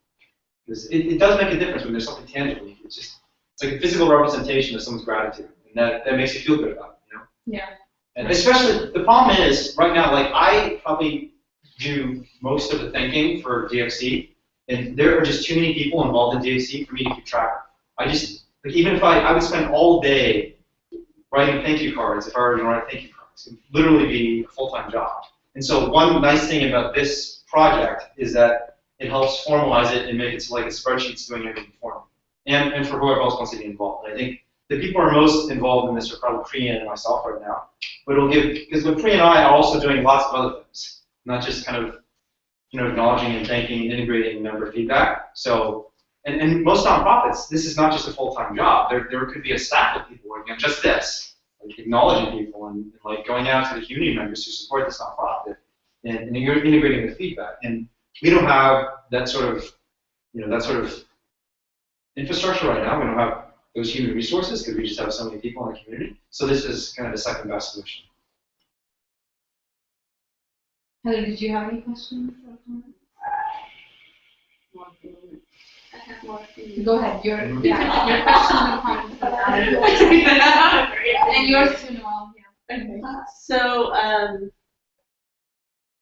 Because it does make a difference when there's something tangible. It's like a physical representation of someone's gratitude, and that makes you feel good about it, Yeah. And especially, the problem is, right now, like, I probably do most of the thinking for DxE, and there are just too many people involved in DxE for me to keep track of. Even if I would spend all day writing thank you cards, if I were to write thank you cards, it would literally be a full-time job. And so one nice thing about this project is that it helps formalize it and make it so like a spreadsheet's doing everything for me. And for whoever else wants to be involved. And I think the people who are most involved in this are probably Priya and myself right now. But it'll give, because Priya and I are also doing lots of other things, not just kind of, acknowledging and thanking and integrating member feedback. So, and most nonprofits, this is not just a full-time job. There could be a staff of people working on just this, like acknowledging people and like going out to the community members who support this nonprofit and integrating the feedback. And we don't have that sort of, infrastructure right now. We don't have those human resources because we just have so many people in the community. So this is kind of the second best solution. Heather, did you have any questions or comments? I have more things. Go ahead. Your questions and comments. And yours too, Noel. Yeah. Okay. So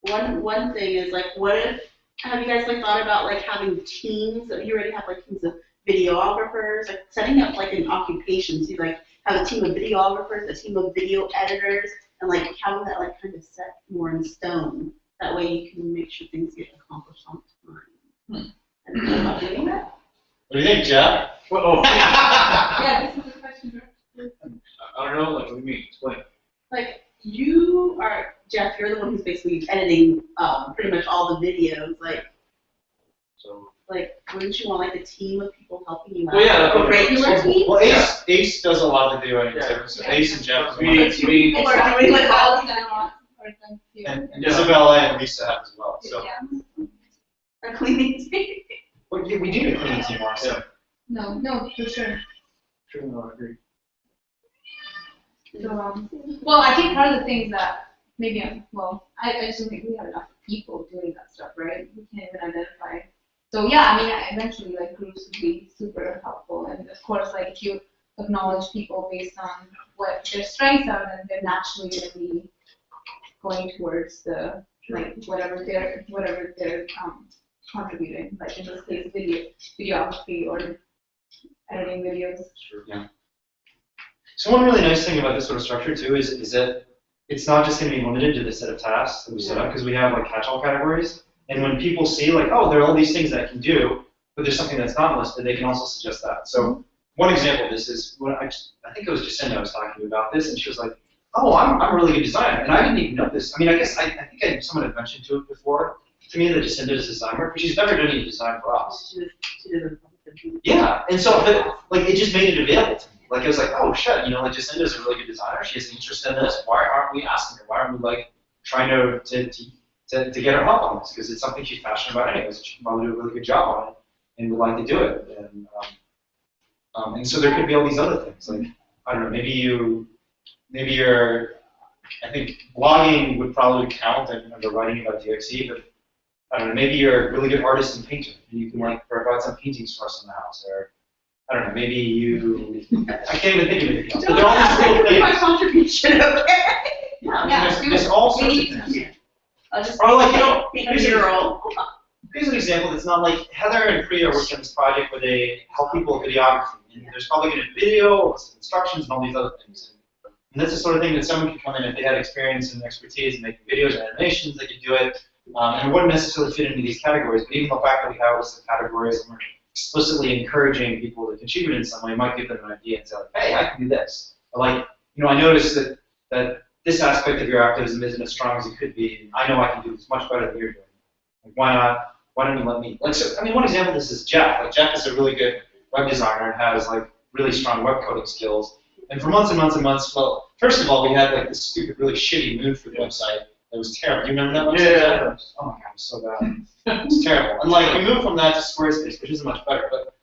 one thing is like, what if, have you guys like thought about like having teams? You already have like teams of videographers, like setting up like an occupation. So you like have a team of videographers, a team of video editors, and like having that like kind of set more in stone. That way you can make sure things get accomplished on time. Have you thought about doing that? What do you think, Jeff? Yeah, this is a question. I don't know, like, what do you mean? Explain. Like you are, Jeff, you're the one who's basically editing pretty much all the videos. Like, wouldn't you want like a team of people helping you out? Well, yeah, Or regular team? Well, Ace does a lot of the video editing too. So Ace and Jeff We People are doing like all of that. and Isabella and Lisa have as well. So A cleaning team. we do need a cleaning team also. No, for sure. True, no, I agree. So, well, I think part of the things that maybe I just don't think we have enough people doing that stuff, right? We can't even identify. So yeah, I mean, eventually, like groups would be super helpful, and of course, like if you acknowledge people based on what their strengths are, then they're naturally going to be going towards the like whatever they're contributing. Like in this case, videography or editing videos. Sure. Yeah. So one really nice thing about this sort of structure too is that it's not just going to be limited to the set of tasks that we set up because we have like catch-all categories. And when people see like, oh, there are all these things that I can do, but there's something that's not listed, they can also suggest that. So one example of this is when I think it was Jacinda I was talking to about this, and she was like, "Oh, I'm a really good designer," and I didn't even know this. I mean, I guess I think someone had mentioned to it before to me that Jacinda is a designer, but she's never done any design for us. Yeah, and so like it just made it available to me. Like it was like, oh shit, you know, like Jacinda is a really good designer. She has an interest in this. Why aren't we asking her? Why aren't we like trying to get her help on this? Because it's something she's passionate about anyways. She can probably do a really good job on it, and would like to do it. And so there could be all these other things. Like I don't know, maybe you're. I think blogging would probably count under writing about DxE, but I don't know, maybe you're a really good artist and painter, and you can like provide some paintings for us in the house, or I don't know, maybe you. I can't even think of anything else. But there are all these little things. My contribution, okay? Yeah, there's all sorts of things. Or like here's an example that's not like Heather and Priya are working on this project where they help people with videography, and there's probably going to be video, instructions, and all these other things. And that's the sort of thing that someone could come in if they had experience and expertise in making videos and animations, they could do it. And it wouldn't necessarily fit into these categories, but even the fact that we have lists of categories and we're explicitly encouraging people to contribute in some way might give them an idea and say, like, hey, I can do this. Or like, you know, I noticed that this aspect of your activism isn't as strong as it could be. I know I can do this much better than you're doing. Like, why don't you let me? Like, so, I mean, one example of this is Jeff. Like, Jeff is a really good web designer and has like really strong web coding skills. And for months and months and months, well, first of all, we had like this stupid, really shitty move for the website. It was terrible. Do you remember that website? Yeah. Oh my god, it was so bad. It was terrible. And like, we moved from that to Squarespace, which isn't much better. But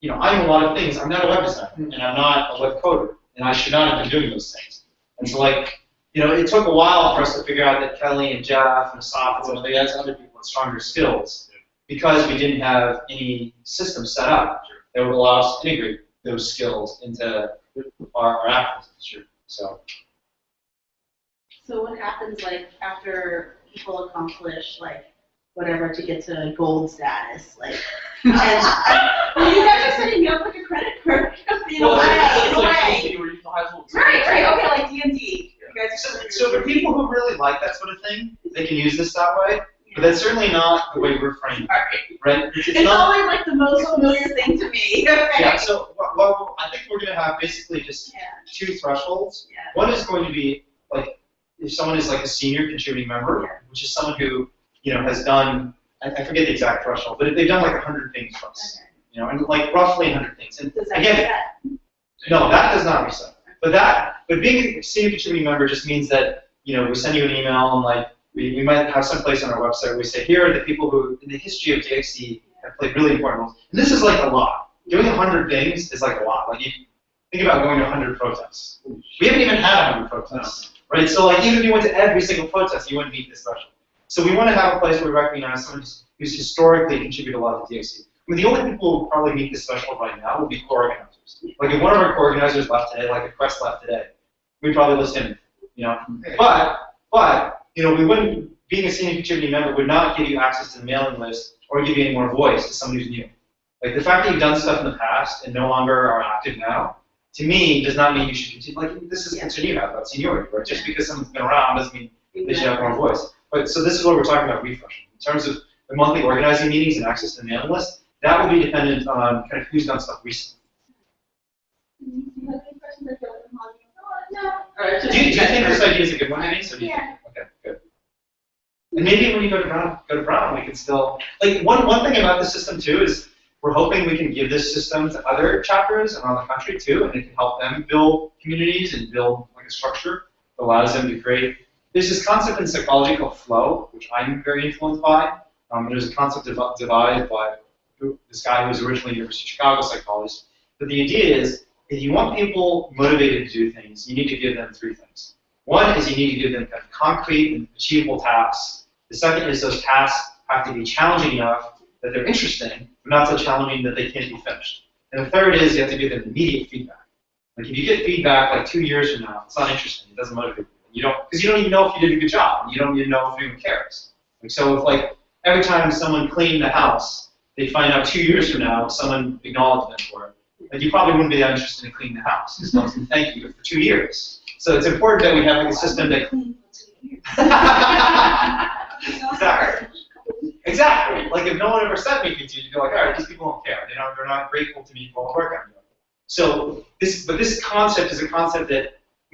you know, I know a lot of things. I'm not a web designer, and I'm not a web coder, and I should not have been doing those things. And so like, you know, it took a while for us to figure out that Kelly and Jeff and Asaf and some of the other people with stronger skills, because we didn't have any system set up that would allow us to integrate those skills into our activism. So what happens like after people accomplish like whatever to get to gold status? Like, and, well, you guys are setting me up like a credit card in a way. Right. Okay, like D&D. You guys are So for people who really like that sort of thing, they can use this that way. But that's certainly not the way we're framed. Right? It's not, always like the most familiar thing to me. Okay? Yeah. So well, I think we're going to have basically just two thresholds. Yeah. One is going to be like if someone is like a senior contributing member, which is someone who has done I forget the exact threshold, but if they've done like 100 things for us, and like roughly 100 things. And Does that again, reset? no, that does not reset. But being a senior contributing member just means that we send you an email and like we might have some place on our website where we say here are the people who in the history of DxE have played really important roles. And this is like a lot. Doing 100 things is like a lot. Like you think about going to 100 protests. We haven't even had 100 protests, right? So like even if you went to every single protest, you wouldn't meet this threshold. So we want to have a place where we recognize someone who's historically contributed a lot to DxE. I mean, the only people who probably meet this threshold right now would be co-organizers. Like if one of our co-organizers left today, like if Quest left today, we'd probably list him. But we wouldn't. Being a senior contributing member would not give you access to the mailing list or give you any more voice to someone who's new. Like the fact that you've done stuff in the past and no longer are active now, to me, does not mean you should continue. Like this is a concern you have about seniority, right? Just because someone's been around doesn't mean they should have more voice. But so this is what we're talking about refreshing. In terms of the monthly organizing meetings and access to the mailing list, that will be dependent on kind of who's done stuff recently. Do you think this idea is a good one, Denise? Yeah. Okay, good. And maybe when you go to Brown, we can still like one thing about the system too is we're hoping we can give this system to other chapters around the country too, and it can help them build communities and build like a structure that allows them to create. There's this concept in psychology called flow, which I'm very influenced by. There's a concept devised by this guy who was originally University of Chicago psychologist. But the idea is, if you want people motivated to do things, you need to give them three things. One is you need to give them kind of concrete and achievable tasks. The second is those tasks have to be challenging enough that they're interesting, but not so challenging that they can't be finished. And the third is you have to give them immediate feedback. Like if you get feedback like 2 years from now, it's not interesting. It doesn't motivate you. Because you don't even know if you did a good job. And you don't even know if anyone cares. Like, so if like every time someone cleaned the house, they find out 2 years from now someone acknowledged them for it. Like you probably wouldn't be that interested in cleaning the house because no one's going to thank you for 2 years. So it's important that we have like a system that. Exactly. Exactly. Like if no one ever sent me PT, you'd be like, all right, these people don't care. They're not grateful to me for all the work I'm doing. So this concept is a concept that,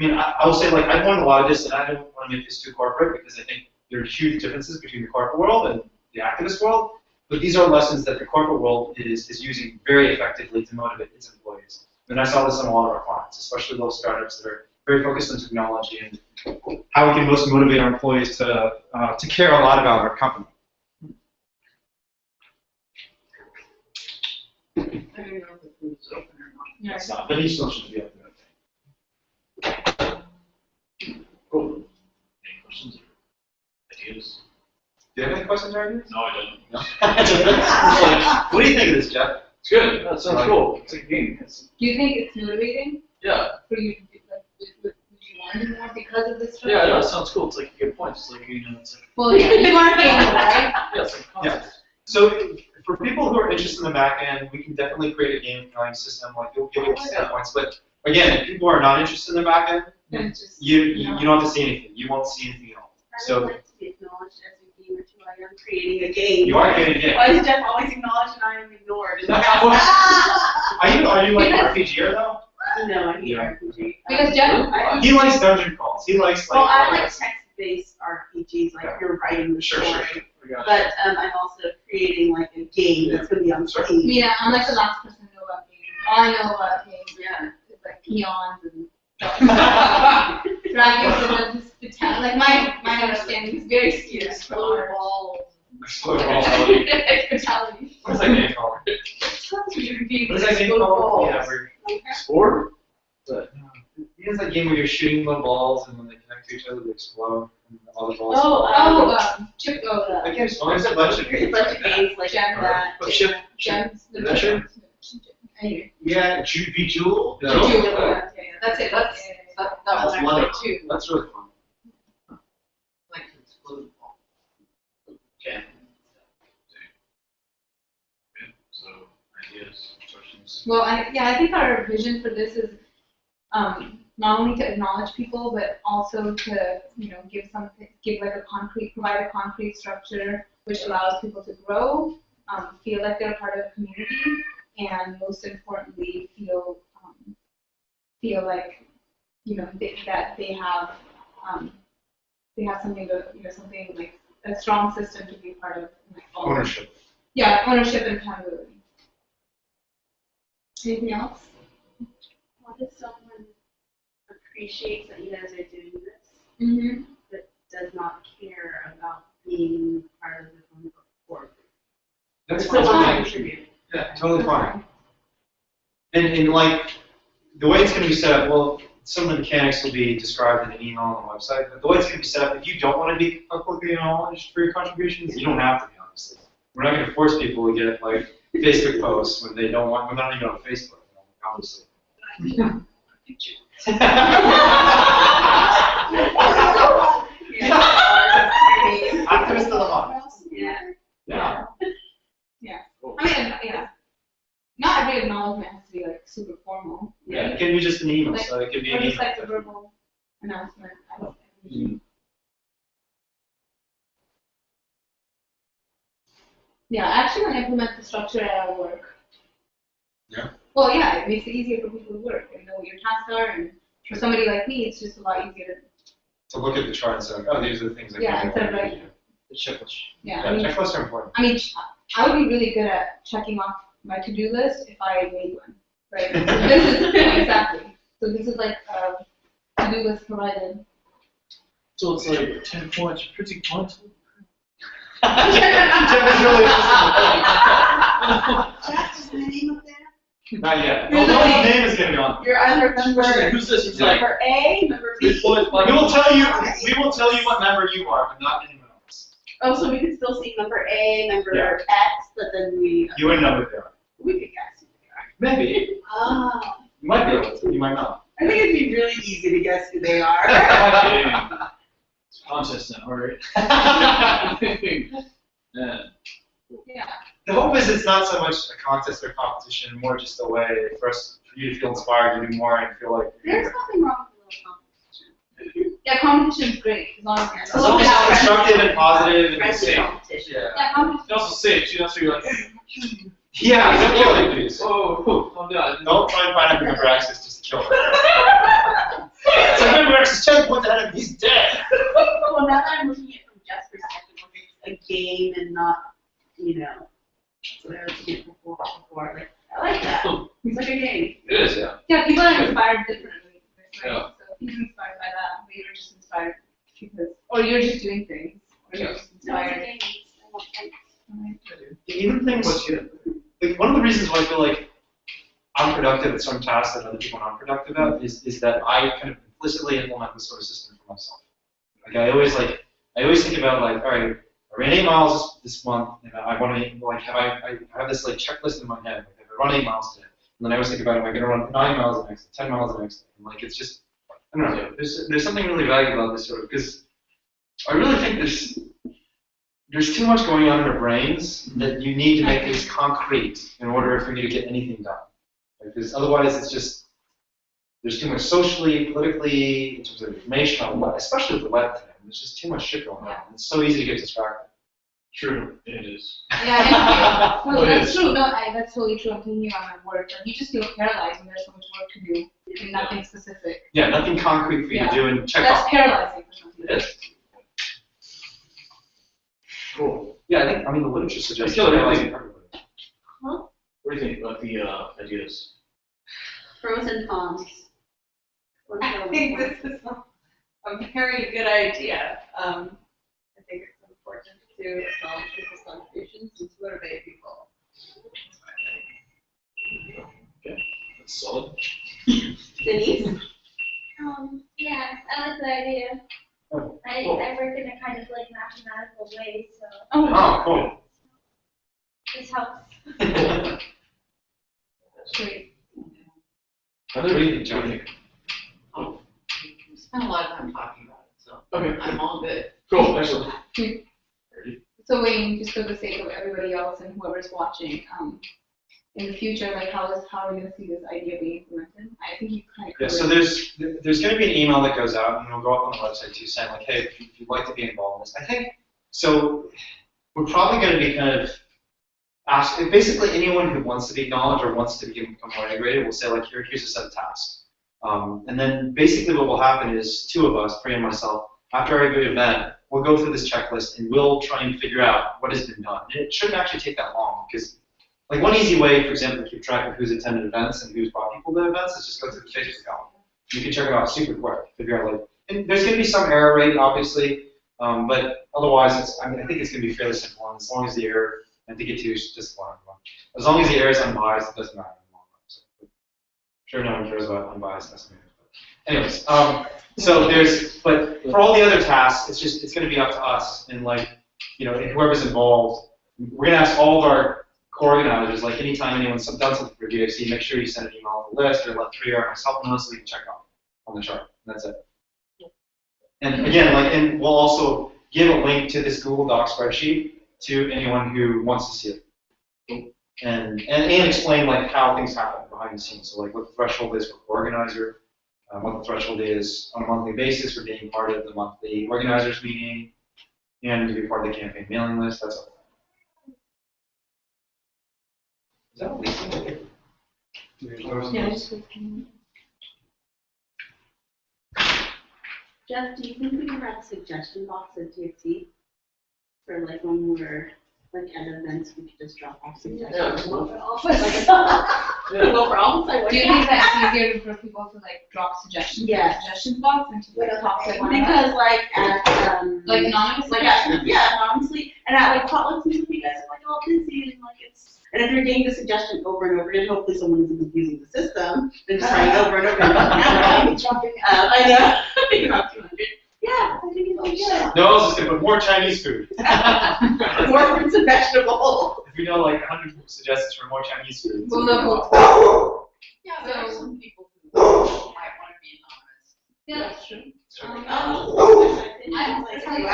I mean, I will say, like, I've learned a lot of this, and I don't want to make this too corporate because I think there are huge differences between the corporate world and the activist world. But these are lessons that the corporate world is using very effectively to motivate its employees. And I saw this in a lot of our clients, especially those startups that are very focused on technology and how we can most motivate our employees to care a lot about our company. I don't know if the food's open or not. Yeah. It's not, but each social should be up there. Cool. Any questions or ideas? Do you have any questions, Ryan? No, I don't. No. What do you think of this, Jeff? It's good. That sounds cool. It's like a game. Do you think it's motivating Yeah. for you to do, like, would you want to do more because of this structure? Yeah, no, it sounds cool. It's like a good point. It's like, you know, it's like, Well, yeah, you are paying, right? yeah, it's like a concept. So for people who are interested in the back end, we can definitely create a game system, like you'll give you standpoints. But again, if people are not interested in the back end, Then it's just, you don't have to see anything. You won't see anything else. I So would like to be acknowledged as a gamer too. I am creating a game. you are creating a game. Why is Jeff always acknowledged and I am ignored? Are you like an RPGer though? No, I hate Yeah. RPG. Because Jeff, He likes dungeon crawls. He likes like. Well, I like text-based RPGs, like Yeah. you're writing the Sure, story. sure. We got it. But I'm also creating like a game that's going to be on Sure. Steam. yeah, I'm like the last person to know about games. All I know about games Yeah. is like peons and dragons and then just pretend. Like my understanding is very skewed. Explode balls. Explode balls. Fatality. What is that game called? What is that game called? Yeah, where Sport. But he has that game where you're shooting little balls and when they connect to each other, they explode. And all the balls. Chip, That game's fun. There's a bunch of There's a bunch of games like Gem. that. But ship. gems. Is that true? Anyway. Yeah, Jewel. Yeah. Jewel. Yeah. That's it. That That's one I one. like too. That's really fun. Like to explode ball. okay. Good. So ideas, questions. Well, I think our vision for this is not only to acknowledge people, but also to provide a concrete structure which allows people to grow, feel like they're part of a community, and most importantly, feel like that they have something to something like a strong system to be part of. Ownership. Yeah, ownership and accountability. Anything else? What if someone appreciates that you guys are doing this, Mm-hmm. but does not care about being part of the board? That's Still want to fine. contribute. Yeah, totally fine. And like the way it's going to be set up, well, some of the mechanics will be described in an email on the website. But the way it's going to be set up, if you don't want to be publicly acknowledged for your contributions, you don't have to be. Honestly, we're not going to force people to get like Facebook posts when they don't want. We're not even on Facebook, obviously. Activist of the month. Yeah. Yeah. I mean, yeah. Not every acknowledgement has to be like super formal. Yeah. It can be just an email, so it can be Or an just email. like a verbal announcement. I don't think. Mhm. Yeah, I actually want to implement the structure at our work. Yeah. Well, yeah, it makes it easier for people to work and know what your tasks are, and for somebody like me, it's just a lot easier. To look at the chart and say, oh, these are the things I Yeah, can do. instead of like- The checklist. Yeah, Yeah, I mean, checklists are important. I mean, I would be really good at checking off my to-do list if I made one, right? So this is exactly. So this is like a to-do list provided. So it's like 10 points, pretty points. Jeff is really Jeff, is my name up there? Not yet. Here's the No thing. one's name is going to be on. You're either member, Who's this? It's like member A, member 3 B. points. We will tell you what member you are, but not anyone else. Oh, so we could still see member A, member Yeah. X, but then we. You wouldn't know who they are. We could guess who they are. Maybe. Oh, You might be able to. You might not. I think it'd be really easy to guess who they are. It's a contest now, alright. Yeah. Yeah. The hope is it's not so much a contest or competition, more just a way for you to feel inspired to do more and feel like There's nothing wrong with a little competition. Yeah, competition's great as long as as long as it's constructive and positive and Friendly safe. competition. Yeah. Yeah, competition. She also safe, she also, you're like, Yeah, don't kill anything. oh, calm down. Don't try and find out who member access just to kill him. It's like member access 10 points ahead of him, he's dead. Well, now that I'm looking at it from Jeff's perspective, where it's a game and not, you know, what I was saying before, like, I like that. It's like a game. It is, yeah. Yeah, people are inspired differently. Right? Yeah. So if he's inspired by that, but you're just inspired because, or you're just doing things, or you're just No, it's a inspired. game. I want things. Even things, like one of the reasons why I feel like I'm productive at some tasks that other people aren't productive at is that I kind of implicitly implement this sort of system for myself. Like I always think about like, all right, I ran 8 miles this month, and I want to like I have this like checklist in my head. Like if I run 8 miles today, and then I always think about, am I going to run 9 miles the next day, 10 miles the next day? And like it's just, I don't know. There's something really valuable about this sort of, because I really think there's too much going on in our brains that you need to make things concrete in order for you to get anything done. Because otherwise it's just, there's too much socially, politically, in terms of information on the web, especially with the web today. There's just too much shit going on. And it's so easy to get distracted. True, it is. Yeah, no, It that's is. true. No, that's totally true. I'm thinking about my work. Like, you just feel paralyzed when there's so much work to do and nothing specific. Yeah, nothing concrete for you to do and check That's off. paralyzing for some people. It is. Cool. Yeah, I mean the literature suggests Still, paralyzing everybody. What do you think about the ideas? Pros and cons. What's I the think one? this is a very good idea. I think it's important to acknowledge people's contributions and to motivate people. Okay, that's solid. Denise? Yeah, I like the idea. Oh, I cool. work in a kind of like mathematical way, so Oh, cool. this helps. Great. What do you think, Johnny? We spent a lot of time talking about it, so Okay, I'm all good. cool, excellent. So Wayne, just for the sake of everybody else and whoever's watching, in the future, like how are we going to see this idea being implemented? I think you kind of Yeah, so there's going to be an email that goes out, and it'll go up on the website too, saying like, hey, if you'd like to be involved in this. I think, so we're probably going to be kind of asking, basically anyone who wants to be acknowledged or wants to become more integrated, we'll say like, here's a set of tasks. And then basically what will happen is 2 of us, Priya and myself, after every event, we'll go through this checklist and we'll try and figure out what has been done. And it shouldn't actually take that long, because like one easy way, for example, to keep track of who's attended events and who's brought people to events is just go through the Facebook account. You can check it out super quick, figure out like, and there's going to be some error rate, obviously, but otherwise, I think it's going to be fairly simple. And as long as the error, I think it too is just one. As long as the error is unbiased, it doesn't matter in the long run. So, I'm sure no one cares about unbiased estimators. But anyways, so but for all the other tasks, it's going to be up to us and like, and whoever's involved. We're going to ask all of our co-organizers, like anytime anyone's done something for DxE, make sure you send an email on the list or let Priya or myself know so we can check off on the chart. And that's it. And again, and we'll also give a link to this Google Doc spreadsheet to anyone who wants to see it. And explain like how things happen behind the scenes. So like what the threshold is for co-organizer, what the threshold is on a monthly basis for being part of the monthly organizers meeting, and to be part of the campaign mailing list. That's all. Is that what we see? Yeah, just Jeff, do you think we can have a suggestion box at DxE? For like when we're like at events, we could just drop off suggestions. Yeah, Like, cool. go for office, I Do you think that's easier for people to like drop suggestions? Yeah. In the suggestions box and to like talk to one another? Because like at Like anonymous like suggestions? anonymously, and at like potlucks and stuff, you guys are like all busy and like it's, and if you're getting the suggestion over and over again, hopefully someone isn't using the system and just trying over and over again. I know. You're not 200. Yeah, I think it's like, yeah. No, I was just going to put more Chinese food. More fruits and vegetables. If you know like 100 suggestions for more Chinese food. We'll know. Yeah, there are some people who might want to be anonymous. Yeah, that's true. I personally- I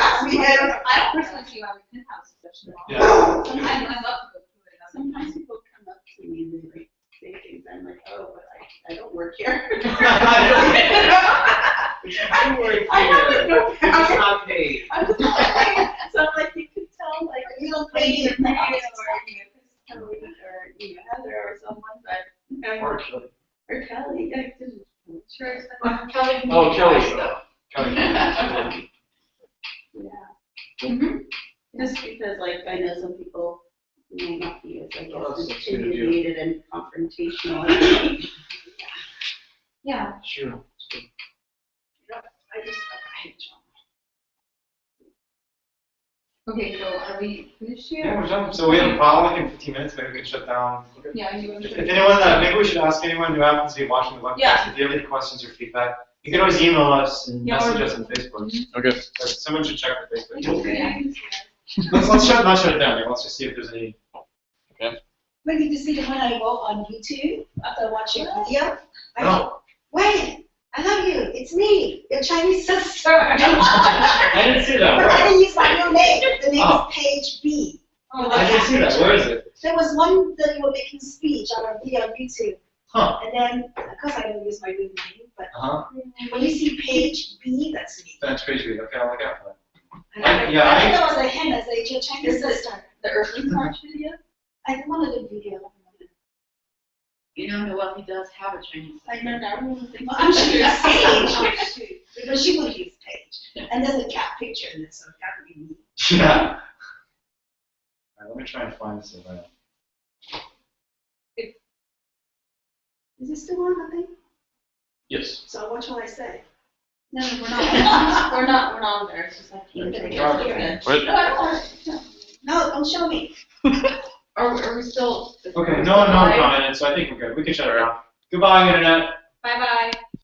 don't personally see why we couldn't have a suggestion box. Yeah. Sometimes I'd love to go through it. Sometimes people come up to me and they like say things, I'm like, oh, but I don't work here. I'm working I have here. no You're just not paid. I'm just like, so I'm like, you can tell, like, Just because, like, I know some people may not be as, I Oh, guess, that's a good idea. intimidated and confrontational. Yeah. Sure. I hate Okay, so are we finished Yeah, here? we're done. So we have a call like in 15 minutes. Maybe we can shut down. Yeah, you want If to? anyone, maybe we should ask anyone who happens to be watching the webcast Yeah. if you have any questions or feedback. You can always email us and Yeah, message or- us on Facebook. Okay. But someone should check the Facebook. Yeah. Let's not shut it down. Like, let's just see if there's any. When did you see the one I wrote on YouTube after watching the video? No. Wait, I love you. It's me, your Chinese sister. I didn't see that. But I didn't use my real name. The name Oh. is Paige B. I didn't see that. Where is it? There was one that you were making speech on a video on YouTube. Huh. And then, of course, I don't use my real name, but Uh-huh. when you see Paige B, that's me. That's crazy. Okay, I'll look out for that. And I yeah, think that was a hint as a your Chinese Is it- sister. The Earthly March video? I wanted a video. You know, Noel, he does have a Chinese. I know that. Well, I'm sure it's Paige, because she would use Paige. And there's a cat picture in it, so it got to be me. Yeah. All right, let me try and find this event. Is it still on, I think? Yes. So what shall I say? No, we're not. We're not on there, it's just like. Wait. No, don't show me. Are we still? Okay, no one commented, so I think we're good. We can shut it down. Goodbye, Internet. Bye-bye.